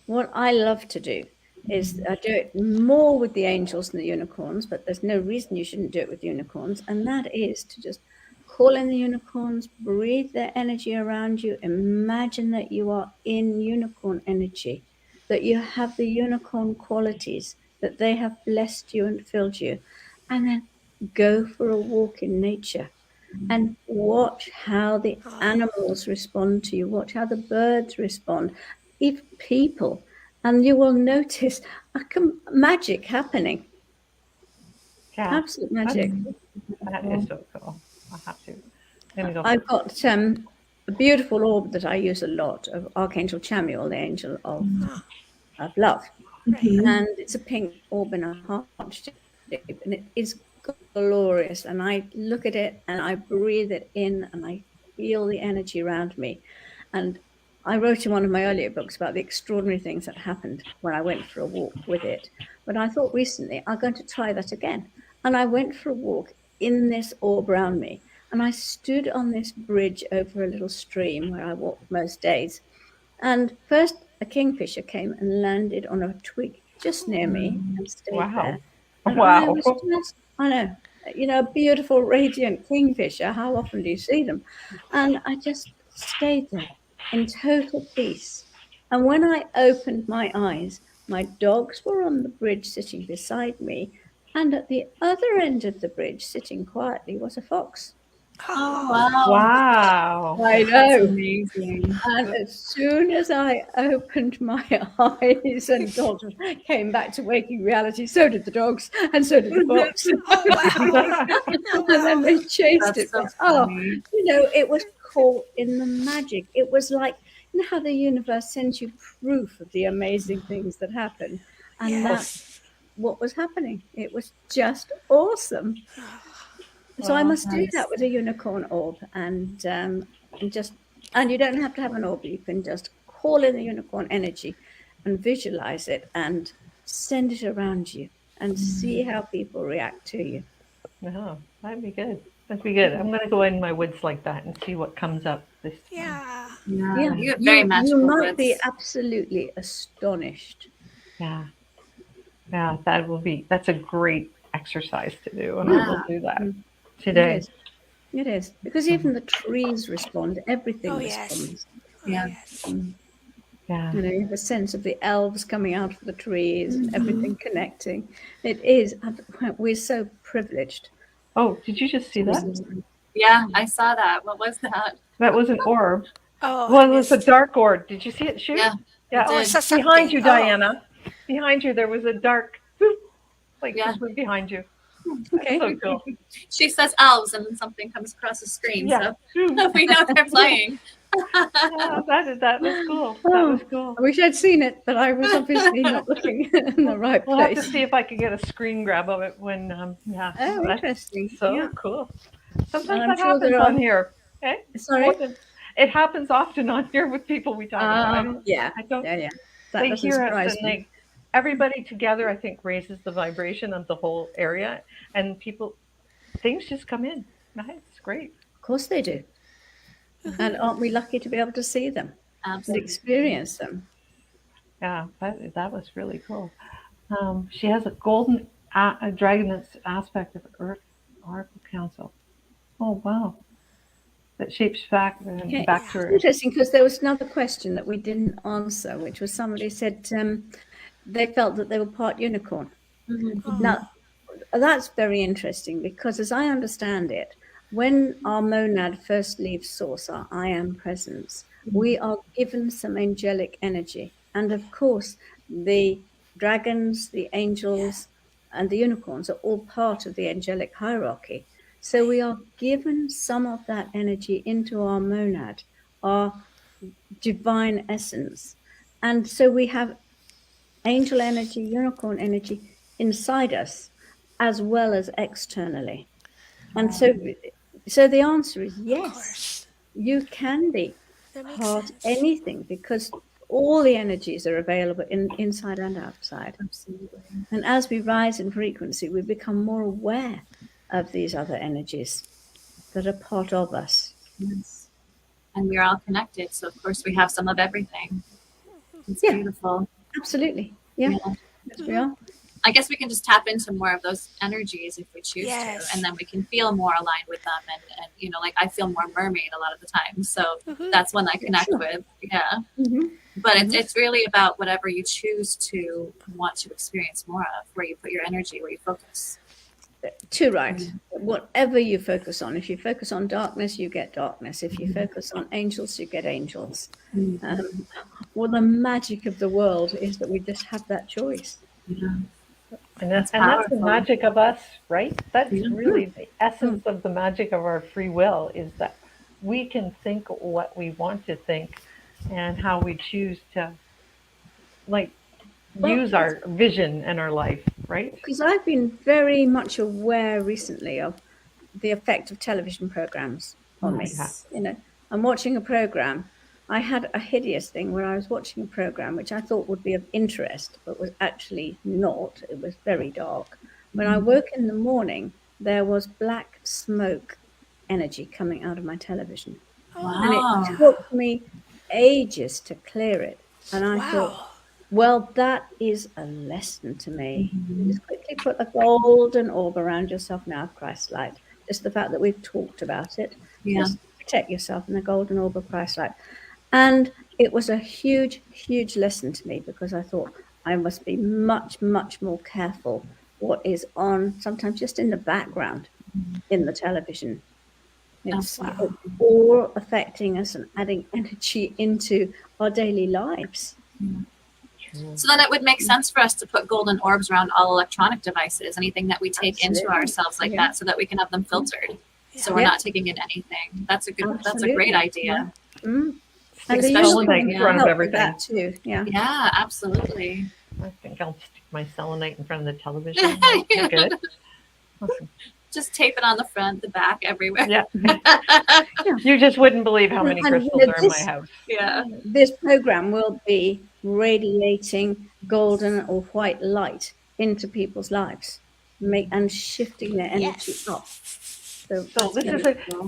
Speaker 3: What I love to do is I do it more with the angels than the unicorns, but there's no reason you shouldn't do it with unicorns. And that is to just call in the unicorns, breathe their energy around you, imagine that you are in unicorn energy, that you have the unicorn qualities, that they have blessed you and filled you, and then go for a walk in nature and watch how the animals respond to you, watch how the birds respond, even people, and you will notice magic happening.
Speaker 2: Yeah.
Speaker 3: Absolute magic.
Speaker 2: That is so cool. I'll have to. I'm gonna go.
Speaker 3: I've got a beautiful orb that I use a lot of Archangel Chamuel, the angel of love.
Speaker 1: Right.
Speaker 3: And it's a pink orb in a heart shape, and it is glorious. And I look at it and I breathe it in and I feel the energy around me. And I wrote in one of my earlier books about the extraordinary things that happened when I went for a walk with it. But I thought recently I'm going to try that again. And I went for a walk in this orb around me. And I stood on this bridge over a little stream where I walk most days. And first a kingfisher came and landed on a twig just near me and stayed there. And
Speaker 2: Wow.
Speaker 3: I was just, I know, a beautiful, radiant kingfisher. How often do you see them? And I just stayed there in total peace. And when I opened my eyes, my dogs were on the bridge sitting beside me. And at the other end of the bridge, sitting quietly, was a fox.
Speaker 4: Oh, wow.
Speaker 2: Wow.
Speaker 3: I know.
Speaker 4: That's amazing.
Speaker 3: And as soon as I opened my eyes and sort of came back to waking reality, so did the dogs and so did the fox. And then they chased it.
Speaker 4: So
Speaker 3: But,
Speaker 4: funny.
Speaker 3: it was caught in the magic. It was like, how the universe sends you proof of the amazing things that happen. And that's what was happening. It was just awesome. So I must do that with a unicorn orb, and you don't have to have an orb. You can just call in the unicorn energy and visualize it and send it around you and see how people react to you.
Speaker 2: Oh, that'd be good. That'd be good. I'm going to go in my woods like that and see what comes up this time.
Speaker 1: Yeah.
Speaker 3: Yeah,
Speaker 4: You have very magical
Speaker 3: you might be
Speaker 4: woods.
Speaker 3: absolutely astonished.
Speaker 2: Yeah. Yeah, that's a great exercise to do, and I will do that today.
Speaker 3: It is. Because even the trees respond, everything responds.
Speaker 4: Yeah.
Speaker 2: Yeah.
Speaker 3: You have a sense of the elves coming out of the trees and everything connecting. It is. We're so privileged.
Speaker 2: Oh, did you just see that?
Speaker 4: Yeah, I saw that. What was that?
Speaker 2: That was an orb.
Speaker 1: Oh,
Speaker 2: Well, it was a dark orb. Did you see it shoot?
Speaker 4: Yeah.
Speaker 2: Yeah.
Speaker 1: Oh, I saw something.
Speaker 2: Behind you,
Speaker 1: Oh.
Speaker 2: Diana. Behind you, there was a dark,
Speaker 4: Yeah.
Speaker 2: just went behind you.
Speaker 3: Okay.
Speaker 2: So cool.
Speaker 4: She says elves, and then something comes across the screen.
Speaker 2: Yeah.
Speaker 4: So we know they're playing.
Speaker 2: Yeah, that was cool. That was cool.
Speaker 3: I wish I'd seen it, but I was obviously not looking in the right
Speaker 2: We'll have to
Speaker 3: place.
Speaker 2: see if I can get a screen grab of it when,
Speaker 3: Oh,
Speaker 2: that's
Speaker 3: interesting.
Speaker 2: so
Speaker 3: Yeah.
Speaker 2: cool.
Speaker 3: And
Speaker 2: Sometimes
Speaker 3: I'm
Speaker 2: that
Speaker 3: sure
Speaker 2: happens
Speaker 3: there are-
Speaker 2: on here. Eh?
Speaker 3: Sorry?
Speaker 2: It happens often on here with people we talk about.
Speaker 3: Yeah.
Speaker 2: I don't.
Speaker 3: Yeah. That
Speaker 2: They
Speaker 3: doesn't
Speaker 2: hear us
Speaker 3: surprise
Speaker 2: and
Speaker 3: me.
Speaker 2: everybody together, I think, raises the vibration of the whole area, and things just come in. It's great.
Speaker 3: Of course they do. And aren't we lucky to be able to see them and
Speaker 4: Absolutely.
Speaker 3: experience them?
Speaker 2: Yeah, that was really cool. She has a golden a dragon aspect of Earth Oracle Council. Oh wow! That shapes back
Speaker 3: Okay.
Speaker 2: back to her.
Speaker 3: Interesting, because there was another question that we didn't answer, which was somebody said they felt that they were part unicorn. Now, that's very interesting because, as I understand it, when our monad first leaves source, our I am presence, we are given some angelic energy. And of course, the dragons, the angels, and the unicorns are all part of the angelic hierarchy. So we are given some of that energy into our monad, our divine essence. And so we have angel energy, unicorn energy inside us, as well as externally. And so the answer is yes, you can be
Speaker 1: That makes
Speaker 3: part
Speaker 1: sense.
Speaker 3: anything, because all the energies are available inside and outside.
Speaker 4: Absolutely.
Speaker 3: And as we rise in frequency, we become more aware of these other energies that are part of us.
Speaker 4: Yes. And we're all connected, so of course we have some of everything. It's
Speaker 3: Yeah.
Speaker 4: beautiful.
Speaker 3: Absolutely. Yeah. Yes, we are.
Speaker 4: I guess we can just tap into more of those energies if we choose
Speaker 1: Yes.
Speaker 4: to, and then we can feel more aligned with them. And you know, like I feel more mermaid a lot of the time, so that's one I connect with. Yeah. But it's really about whatever you choose to want to experience more of, where you put your energy, where you focus.
Speaker 3: Too right. Whatever you focus on, if you focus on darkness, you get darkness. If you focus on angels, you get angels. Well, the magic of the world is that we just have that choice.
Speaker 4: Yeah.
Speaker 2: And that's the
Speaker 4: powerful.
Speaker 2: magic of us, right? That's really the essence of the magic of our free will, is that we can think what we want to think and how we choose to, like, use our vision and our life, right?
Speaker 3: Because I've been very much aware recently of the effect of television programs on me. You know, I'm watching a program. I had a hideous thing where I was watching a program which I thought would be of interest, but was actually not. It was very dark. When I woke in the morning, there was black smoke energy coming out of my television. And it took me ages to clear it. And I thought, well, that is a lesson to me. Just quickly put a golden orb around yourself now, Christ light. Just the fact that we've talked about it. Just protect yourself in the golden orb of Christ light. And it was a huge, huge lesson to me, because I thought I must be much, much more careful what is on, sometimes just in the background in the television. It's all affecting us and adding energy into our daily lives.
Speaker 4: So then it would make sense for us to put golden orbs around all electronic devices, anything that we take into ourselves like that, so that we can have them filtered. So we're not taking in anything. That's a good. That's a great idea.
Speaker 3: And
Speaker 2: selenite in front of everything.
Speaker 3: That too.
Speaker 4: Yeah, absolutely.
Speaker 2: I think I'll stick my selenite in front of the television. Good. Awesome.
Speaker 4: Just tape it on the front, the back, everywhere.
Speaker 2: Yeah. You just wouldn't believe how many crystals are in my house.
Speaker 4: Yeah.
Speaker 3: This program will be radiating golden or white light into people's lives, and shifting their energy up.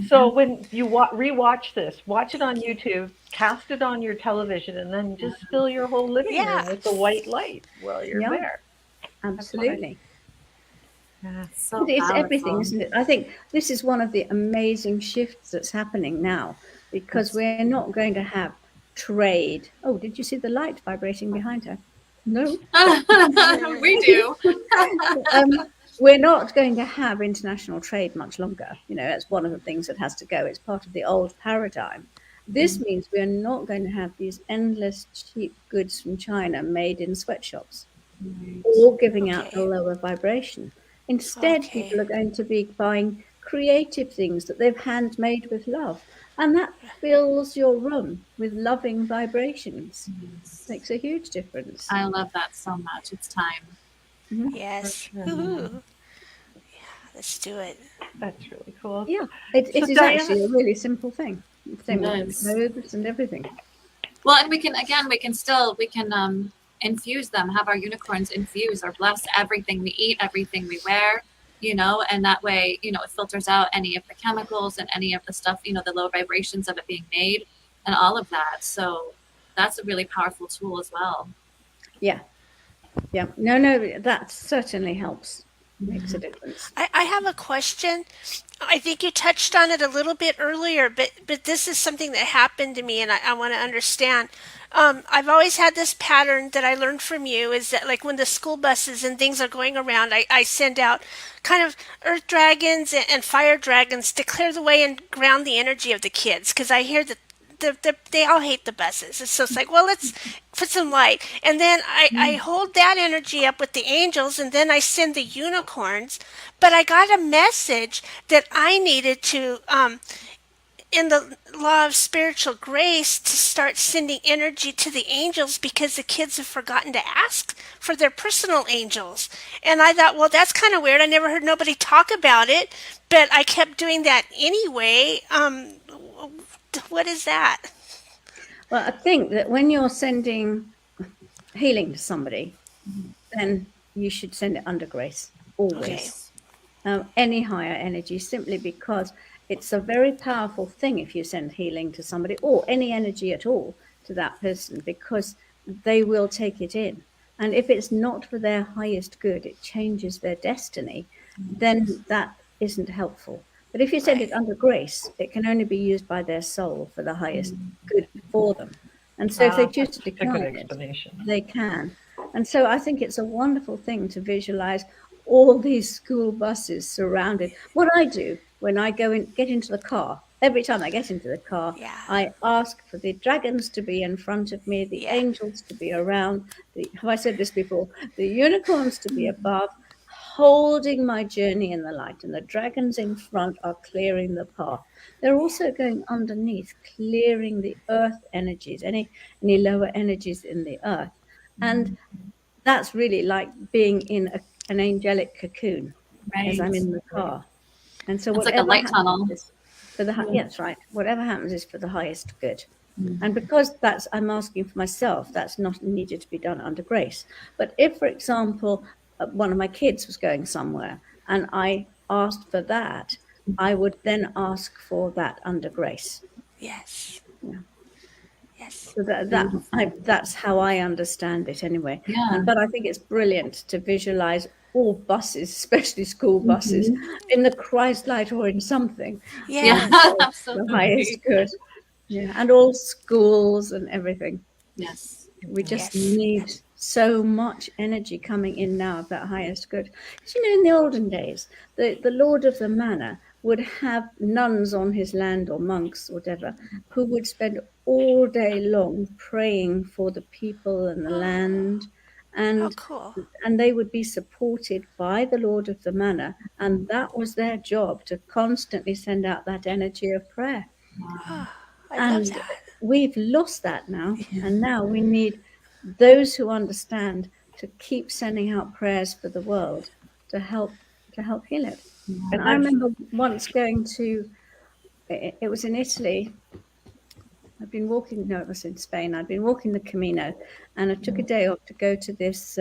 Speaker 2: So when you rewatch this, watch it on YouTube, cast it on your television, and then just fill your whole living room with the white light while you're there.
Speaker 3: Absolutely.
Speaker 4: So
Speaker 3: it's everything, isn't it? I think this is one of the amazing shifts that's happening now, because we're not going to have trade. Oh, did you see the light vibrating behind her? No.
Speaker 4: We do.
Speaker 3: We're not going to have international trade much longer. You know, that's one of the things that has to go. It's part of the old paradigm. This means we're not going to have these endless cheap goods from China made in sweatshops, all giving out a lower vibration. Instead, people are going to be buying creative things that they've handmade with love. And that fills your room with loving vibrations. Makes a huge difference.
Speaker 4: I love that so much. It's time.
Speaker 1: Yes. Yeah, let's do it.
Speaker 2: That's really cool.
Speaker 3: Yeah, it is actually a really simple thing. Same with clothes and everything.
Speaker 4: Well, and we can infuse them, have our unicorns infuse or bless everything we eat, everything we wear, you know, and that way, you know, it filters out any of the chemicals and any of the stuff, you know, the low vibrations of it being made and all of that. So that's a really powerful tool as well.
Speaker 3: Yeah. No, that certainly helps. Makes a difference.
Speaker 1: I have a question. I think you touched on it a little bit earlier, but this is something that happened to me, and I want to understand. I've always had this pattern that I learned from you, is that like when the school buses and things are going around, I send out kind of earth dragons and fire dragons to clear the way and ground the energy of the kids, because I hear that they all hate the buses. So it's like, well, let's put some light. And then I hold that energy up with the angels, and then I send the unicorns. But I got a message that I needed to, in the law of spiritual grace, to start sending energy to the angels, because the kids have forgotten to ask for their personal angels. And I thought, well, that's kind of weird. I never heard nobody talk about it, but I kept doing that anyway. What is that?
Speaker 3: Well, I think that when you're sending healing to somebody, then you should send it under grace, always. Any higher energy, simply because it's a very powerful thing if you send healing to somebody, or any energy at all to that person, because they will take it in. And if it's not for their highest good, it changes their destiny, then that isn't helpful. But if you send it under grace, it can only be used by their soul for the highest good for them. And so if they choose to
Speaker 2: That's a good
Speaker 3: decline it,
Speaker 2: explanation.
Speaker 3: they can. And so I think it's a wonderful thing to visualize all these school buses surrounded. What I do when I get into the car, every time I get into the car,
Speaker 1: Yeah.
Speaker 3: I ask for the dragons to be in front of me, the
Speaker 1: Yeah.
Speaker 3: angels to be around, have I said this before? The unicorns to be above, holding my journey in the light, and the dragons in front are clearing the path. They're also going underneath, clearing the earth energies, any lower energies in the earth. And that's really like being in an angelic cocoon as I'm in the car. And so
Speaker 4: It's like a
Speaker 3: whatever
Speaker 4: light
Speaker 3: happens
Speaker 4: tunnel.
Speaker 3: is for the yeah, that's right. Whatever happens is for the highest good.
Speaker 4: Mm-hmm.
Speaker 3: And because I'm asking for myself, that's not needed to be done under grace. But if, for example, one of my kids was going somewhere and I asked for that, I would then ask for that under grace.
Speaker 1: Yes.
Speaker 3: Yeah.
Speaker 1: Yes.
Speaker 3: So that's how I understand it anyway.
Speaker 4: Yeah.
Speaker 3: But I think it's brilliant to visualize all buses, especially school buses, in the Christ light or in something.
Speaker 1: Yes.
Speaker 3: The
Speaker 4: Absolutely.
Speaker 3: highest good. Yeah, and all schools and everything.
Speaker 4: Yes.
Speaker 3: We just
Speaker 1: Yes.
Speaker 3: need so much energy coming in now of that highest good. Because, in the olden days, the lord of the manor would have nuns on his land, or monks, or whatever, who would spend all day long praying for the people and the land.
Speaker 1: Oh,
Speaker 3: And
Speaker 1: cool.
Speaker 3: they would be supported by the lord of the manor, and that was their job, to constantly send out that energy of prayer.
Speaker 1: Oh, I
Speaker 3: And
Speaker 1: love that.
Speaker 3: we've lost that now, and now we need those who understand to keep sending out prayers for the world to help heal it. And I remember once going to, it was in Italy. I'd been walking, no, it was in Spain. I'd been walking the Camino, and I took a day off to go to this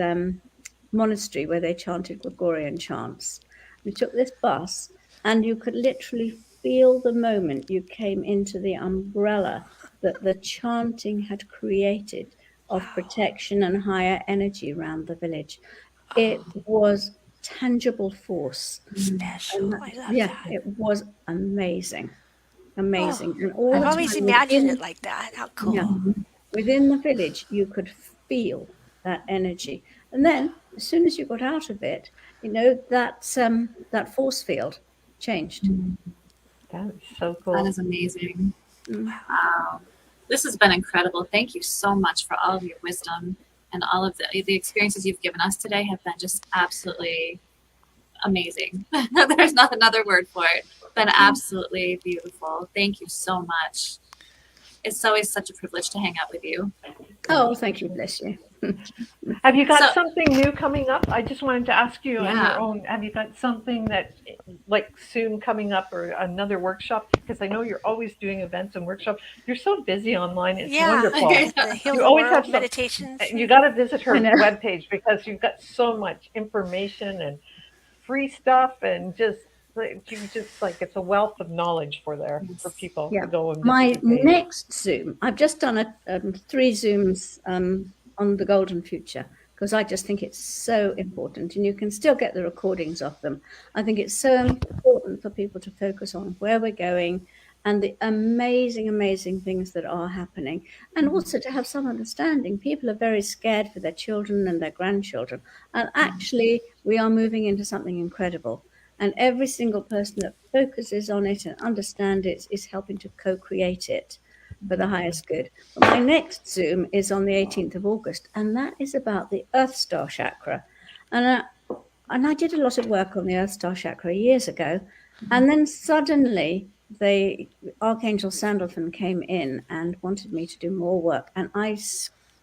Speaker 3: monastery where they chanted Gregorian chants. We took this bus, and you could literally feel the moment you came into the umbrella that the chanting had created of protection and higher energy around the village. It was tangible force.
Speaker 1: Special. I love that.
Speaker 3: It was amazing.
Speaker 1: Oh,
Speaker 3: And all
Speaker 1: I've
Speaker 3: the
Speaker 1: always
Speaker 3: time
Speaker 1: imagined it like that. How cool.
Speaker 3: within the village, you could feel that energy. And then as soon as you got out of it, that force field changed.
Speaker 2: That is so cool.
Speaker 4: That is amazing.
Speaker 3: Mm.
Speaker 4: Wow. This has been incredible. Thank you so much for all of your wisdom, and all of the experiences you've given us today have been just absolutely amazing. There's not another word for it. Been absolutely beautiful. Thank you so much. It's always such a privilege to hang out with you.
Speaker 3: Oh, thank you, bless you.
Speaker 2: Have you got
Speaker 4: So-
Speaker 2: something new coming up? I just wanted to ask you on
Speaker 4: Yeah.
Speaker 2: your own. Have you got something that like soon coming up, or another workshop? Because I know you're always doing events and workshops. You're so busy online. It's wonderful.
Speaker 1: The Heal
Speaker 2: You
Speaker 1: the
Speaker 2: always
Speaker 1: World
Speaker 2: have some-
Speaker 1: meditations.
Speaker 2: You got to visit her
Speaker 3: I know.
Speaker 2: webpage, because you've got so much information and free stuff, and it's a wealth of knowledge for people
Speaker 3: Yeah.
Speaker 2: to go and
Speaker 3: My
Speaker 2: visit the page.
Speaker 3: next Zoom, I've just done 3 Zooms on the golden future, because I just think it's so important, and you can still get the recordings of them. I think it's so important for people to focus on where we're going and the amazing, amazing things that are happening, and also to have some understanding. People are very scared for their children and their grandchildren, and actually we are moving into something incredible. And every single person that focuses on it and understands it is helping to co-create it for the highest good. But my next Zoom is on the 18th of August, and that is about the Earth Star Chakra. And I did a lot of work on the Earth Star Chakra years ago, and then suddenly Archangel Sandalphon came in and wanted me to do more work, and I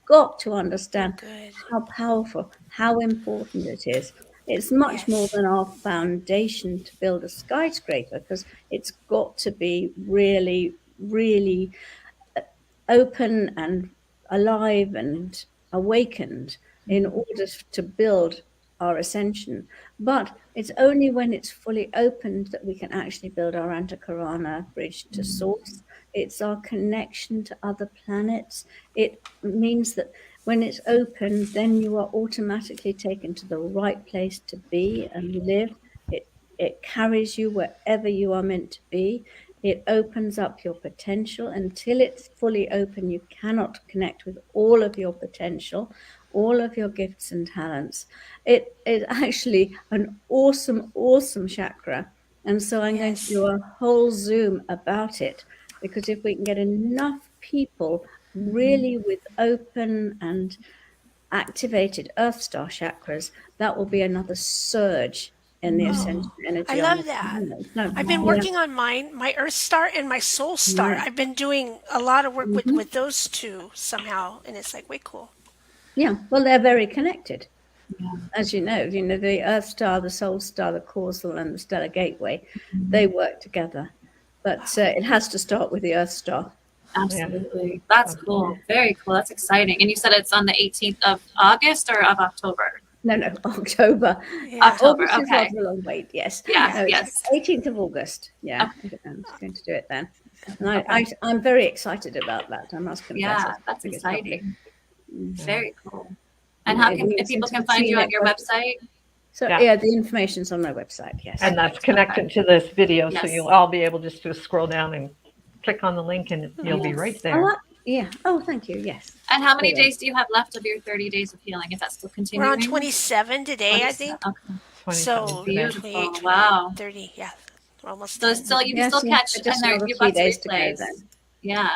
Speaker 3: got to understand
Speaker 1: Good.
Speaker 3: how powerful, how important it is. It's much more than our foundation to build a skyscraper, because it's got to be really, really open and alive and awakened in order to build our ascension. But it's only when it's fully opened that we can actually build our Antakarana bridge to source. It's our connection to other planets. It means that When it's open, then you are automatically taken to the right place to be and live. It carries you wherever you are meant to be. It opens up your potential. Until it's fully open, you cannot connect with all of your potential, all of your gifts and talents. It is actually an awesome, awesome chakra. And so I'm going to do a whole Zoom about it, because if we can get enough people really with open and activated Earth Star chakras, that will be another surge in the ascension energy.
Speaker 1: I love that. I've been working on mine, my Earth Star and my Soul Star. I've been doing a lot of work with those two somehow, and it's like way cool.
Speaker 3: Yeah, well, they're very connected. As you know, the Earth Star, the Soul Star, the Causal, and the Stellar Gateway, they work together. But it has to start with the Earth Star.
Speaker 4: Absolutely. That's cool. Very cool. That's exciting. And you said it's on the 18th of August or of October?
Speaker 3: No, October.
Speaker 4: October,
Speaker 3: August is
Speaker 4: okay.
Speaker 3: rather a long wait, yes.
Speaker 4: Yeah,
Speaker 3: No,
Speaker 4: yes.
Speaker 3: 18th of August. Yeah, I'm going to do it then. And I'm very excited about that, I must confess.
Speaker 4: Yeah, that's
Speaker 3: think it's lovely.
Speaker 4: exciting. Very cool. And how can if people can find you on your website?
Speaker 3: So yeah, the information's on my website, yes.
Speaker 2: And that's connected to this video, so
Speaker 4: Yes.
Speaker 2: you'll all be able just to scroll down and click on the link, and you'll be right there.
Speaker 3: Yeah. Oh, thank you. Yes.
Speaker 4: And how many days do you have left of your 30 days of healing, if that's still continuing?
Speaker 1: We're on 27 today, I think.
Speaker 4: Okay.
Speaker 1: So
Speaker 4: Beautiful.
Speaker 1: 28,
Speaker 4: Wow.
Speaker 1: 30, yeah. We're almost
Speaker 4: So
Speaker 1: done.
Speaker 4: still you can still catch, and there you've got
Speaker 3: days to go
Speaker 4: replays.
Speaker 3: then.
Speaker 4: Yeah.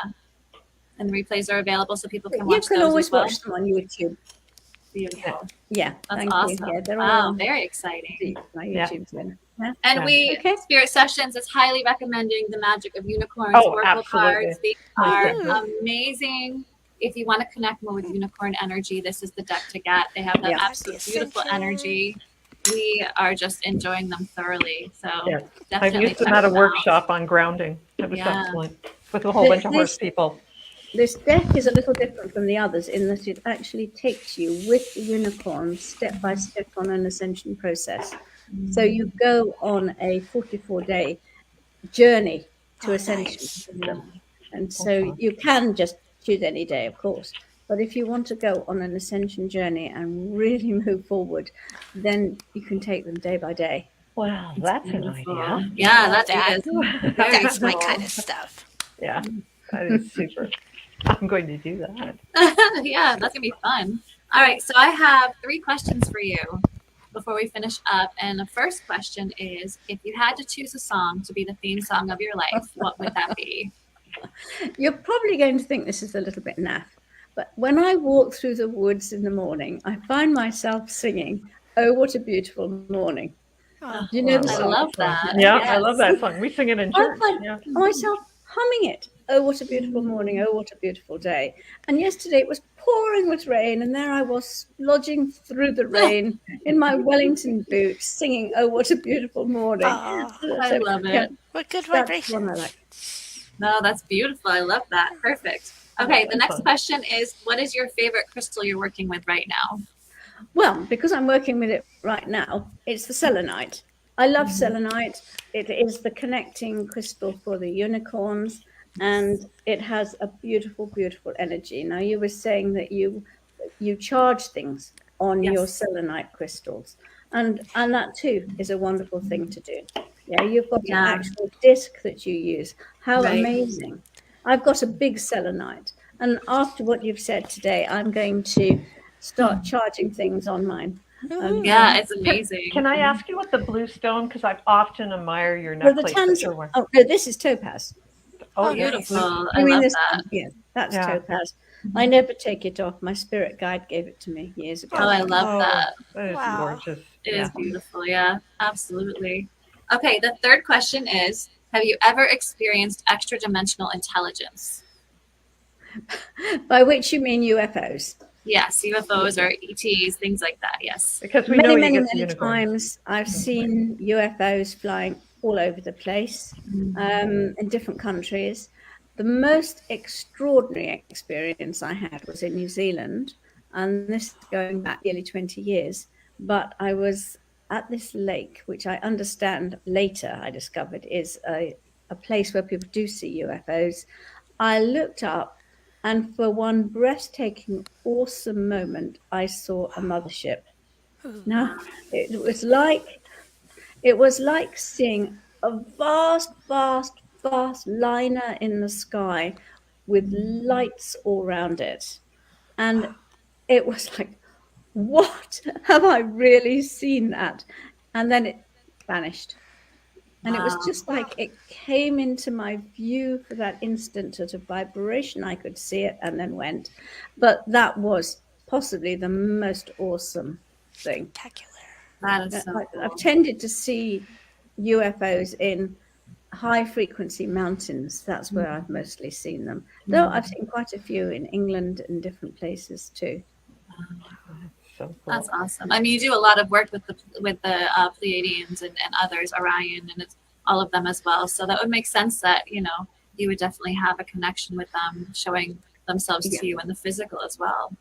Speaker 4: And the replays are available so people can
Speaker 3: You
Speaker 4: watch
Speaker 3: can
Speaker 4: those
Speaker 3: always
Speaker 4: as well.
Speaker 3: watch them on YouTube.
Speaker 4: Beautiful.
Speaker 3: Yeah.
Speaker 4: That's
Speaker 3: thank
Speaker 4: awesome.
Speaker 3: you. Yeah, they're all
Speaker 4: Wow,
Speaker 3: on
Speaker 4: very exciting.
Speaker 3: my YouTube channel. Yeah.
Speaker 4: And
Speaker 2: Yeah.
Speaker 4: we,
Speaker 3: Okay.
Speaker 4: Spirit Sessions is highly recommending the magic of unicorns,
Speaker 2: Oh,
Speaker 4: oracle
Speaker 2: absolutely.
Speaker 4: cards. They are amazing. If you want to connect more with unicorn energy, this is the deck to get. They have that
Speaker 3: Yeah.
Speaker 4: absolute beautiful energy. We are just enjoying them thoroughly. So
Speaker 2: Yeah.
Speaker 4: definitely
Speaker 2: I've used them
Speaker 4: check
Speaker 2: at a
Speaker 4: out.
Speaker 2: workshop on grounding. It was
Speaker 4: Yeah.
Speaker 2: excellent, with a whole bunch of horse people.
Speaker 3: This deck is a little different from the others in that it actually takes you with the unicorn step by step on an ascension process. So you go on a 44-day journey to ascension. And so you can just choose any day, of course. But if you want to go on an ascension journey and really move forward, then you can take them day by day.
Speaker 2: Wow, that's an idea.
Speaker 4: Yeah,
Speaker 1: Love
Speaker 4: that is. Very
Speaker 1: That's my
Speaker 4: cool.
Speaker 1: kind of stuff.
Speaker 2: Yeah, that is super. I'm going to do that.
Speaker 4: Yeah, that's gonna be fun. All right, so I have 3 questions for you before we finish up. And the first question is, if you had to choose a song to be the theme song of your life, what would that be?
Speaker 3: You're probably going to think this is a little bit naff, but when I walk through the woods in the morning, I find myself singing, "Oh, what a beautiful morning."
Speaker 1: Oh,
Speaker 3: Do you know the
Speaker 4: I
Speaker 3: song?
Speaker 4: love that.
Speaker 2: Yeah,
Speaker 4: Yes.
Speaker 2: I love that song. We sing it in
Speaker 3: I
Speaker 2: church.
Speaker 3: find
Speaker 2: Yeah.
Speaker 3: myself humming it. Oh, what a beautiful morning. Oh, what a beautiful day. And yesterday it was pouring with rain, and there I was lodging through the rain in my Wellington boots, singing, "Oh, what a beautiful morning."
Speaker 1: Oh,
Speaker 4: I love it.
Speaker 3: Yeah,
Speaker 1: what good
Speaker 3: that's one I
Speaker 1: vibration.
Speaker 3: like.
Speaker 4: No, that's beautiful. I love that. Perfect. Okay, the next question is, what is your favorite crystal you're working with right now?
Speaker 3: Well, because I'm working with it right now, it's the selenite. I love selenite. It is the connecting crystal for the unicorns, and it has a beautiful, beautiful energy. Now, you were saying that you charge things on your selenite crystals, and that too is a wonderful thing to do. Yeah, you've got an actual disc that you use. How amazing! I've got a big selenite, and after what you've said today, I'm going to start charging things on mine.
Speaker 4: Yeah, it's amazing.
Speaker 2: Can I ask you what the blue stone? Because I've often admire your
Speaker 3: Well, the
Speaker 2: necklace that you're wearing.
Speaker 3: oh no, this is topaz.
Speaker 2: Oh,
Speaker 4: Beautiful.
Speaker 3: You
Speaker 4: I
Speaker 3: mean
Speaker 4: love
Speaker 3: this
Speaker 4: that.
Speaker 3: one? Yeah, that's
Speaker 2: Yeah.
Speaker 3: topaz. I never take it off. My spirit guide gave it to me years ago.
Speaker 4: Oh, I love that.
Speaker 2: That is
Speaker 1: Wow.
Speaker 2: gorgeous.
Speaker 4: It
Speaker 2: Yeah.
Speaker 4: is beautiful. Yeah, absolutely. Okay, the third question is, have you ever experienced extra dimensional intelligence?
Speaker 3: By which you mean UFOs?
Speaker 4: Yes, UFOs or ETs, things like that. Yes.
Speaker 2: Because we know
Speaker 3: Many,
Speaker 2: you
Speaker 3: many,
Speaker 2: get the
Speaker 3: many
Speaker 2: unicorn.
Speaker 3: times I've seen UFOs flying all over the place in different countries. The most extraordinary experience I had was in New Zealand, and this is going back nearly 20 years. But I was at this lake, which I understand later I discovered is a place where people do see UFOs. I looked up, And for one breathtaking, awesome moment, I saw a mothership. Now, it was like seeing a vast, vast, vast liner in the sky with lights all around it. And it was like, what? Have I really seen that? And then it vanished. And it was just like it came into my view for that instant at a vibration. I could see it and then went. But that was possibly the most awesome thing.
Speaker 1: Spectacular.
Speaker 4: That is so cool.
Speaker 3: I've tended to see UFOs in high frequency mountains. That's where I've mostly seen them. Though I've seen quite a few in England and different places too.
Speaker 2: So cool.
Speaker 4: That's awesome. I mean, you do a lot of work with the Pleiadians and others, Orion, and it's all of them as well. So that would make sense that, you know, you would definitely have a connection with them, showing themselves to you in the physical as well.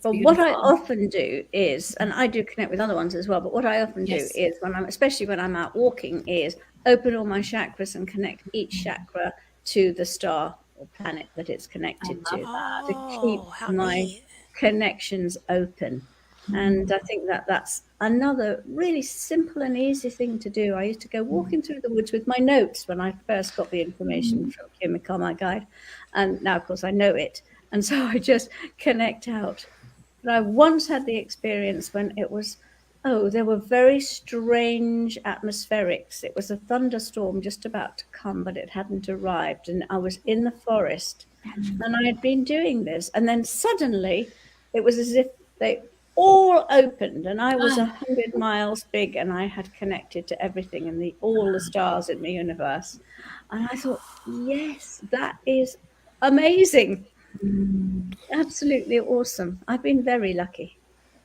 Speaker 3: But what I often do is, and I do connect with other ones as well, but what I often do is especially when I'm out walking, is open all my chakras and connect each chakra to the star or planet that it's connected to keep my connections open. And I think that that's another really simple and easy thing to do. I used to go walking through the woods with my notes when I first got the information from Kim McCall, my guide. And now, of course, I know it. And so I just connect out. But I once had the experience when it was, there were very strange atmospherics. It was a thunderstorm just about to come, but it hadn't arrived. And I was in the forest and I had been doing this. And then suddenly it was as if they all opened and I was 100 miles big and I had connected to everything and all the stars in the universe. And I thought, yes, that is amazing. Absolutely awesome. I've been very lucky.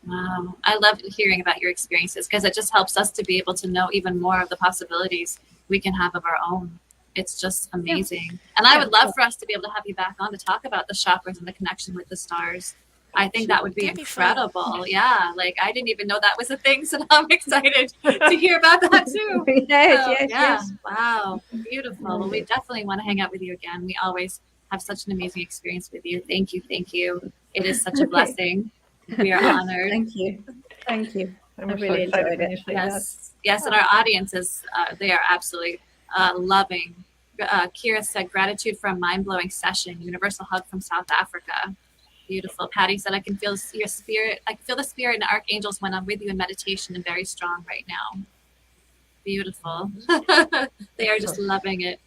Speaker 4: Wow. I love hearing about your experiences because it just helps us to be able to know even more of the possibilities we can have of our own. It's just amazing. And I would love for us to be able to have you back on to talk about the chakras and the connection with the stars. I think that would be incredible. Yeah, like I didn't even know that was a thing, so I'm excited to hear about that too.
Speaker 3: Yes.
Speaker 4: Wow, beautiful. Well, we definitely want to hang out with you again. We always have such an amazing experience with you. Thank you. It is such a blessing. We are honored.
Speaker 3: Thank you. I really
Speaker 2: so
Speaker 3: enjoyed it.
Speaker 4: Yes, and our audience is they are absolutely loving. Kira said, gratitude for a mind-blowing session. Universal hug from South Africa. Beautiful. Patty said, I can feel your spirit. I can feel the spirit and the archangels when I'm with you in meditation and very strong right now. Beautiful. They are just loving it.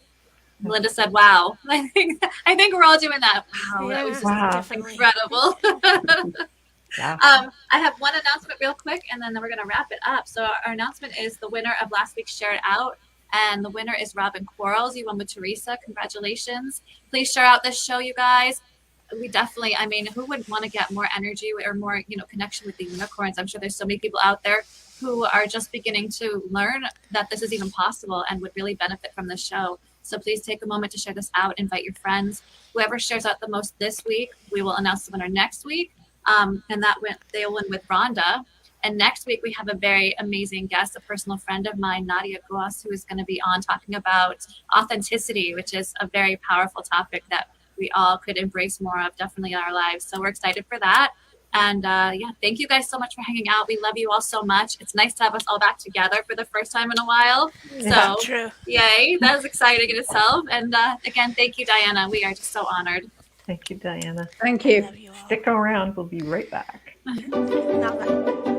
Speaker 4: Melinda said, wow. I think we're all doing that. Wow. That was incredible. I have one announcement real quick, and then we're going to wrap it up. So our announcement is the winner of last week's Share It Out. And the winner is Robin Quarles. You won with Teresa. Congratulations. Please share out this show, you guys. We definitely, I mean, who would want to get more energy or more, connection with the unicorns? I'm sure there's so many people out there who are just beginning to learn that this is even possible and would really benefit from this show. So please take a moment to share this out, invite your friends. Whoever shares out the most this week, we will announce the winner next week. And they'll win with Rhonda. And next week, we have a very amazing guest, a personal friend of mine, Nadia Goss, who is going to be on talking about authenticity, which is a very powerful topic that we all could embrace more of definitely in our lives. So we're excited for that. And thank you guys so much for hanging out. We love you all so much. It's nice to have us all back together for the first time in a while. So
Speaker 1: true.
Speaker 4: Yay, that was exciting in itself. And again, thank you, Diana. We are just so honored.
Speaker 2: Thank you, Diana.
Speaker 3: Thank you.
Speaker 1: Love you all.
Speaker 2: Stick around. We'll be right back.
Speaker 1: Not like-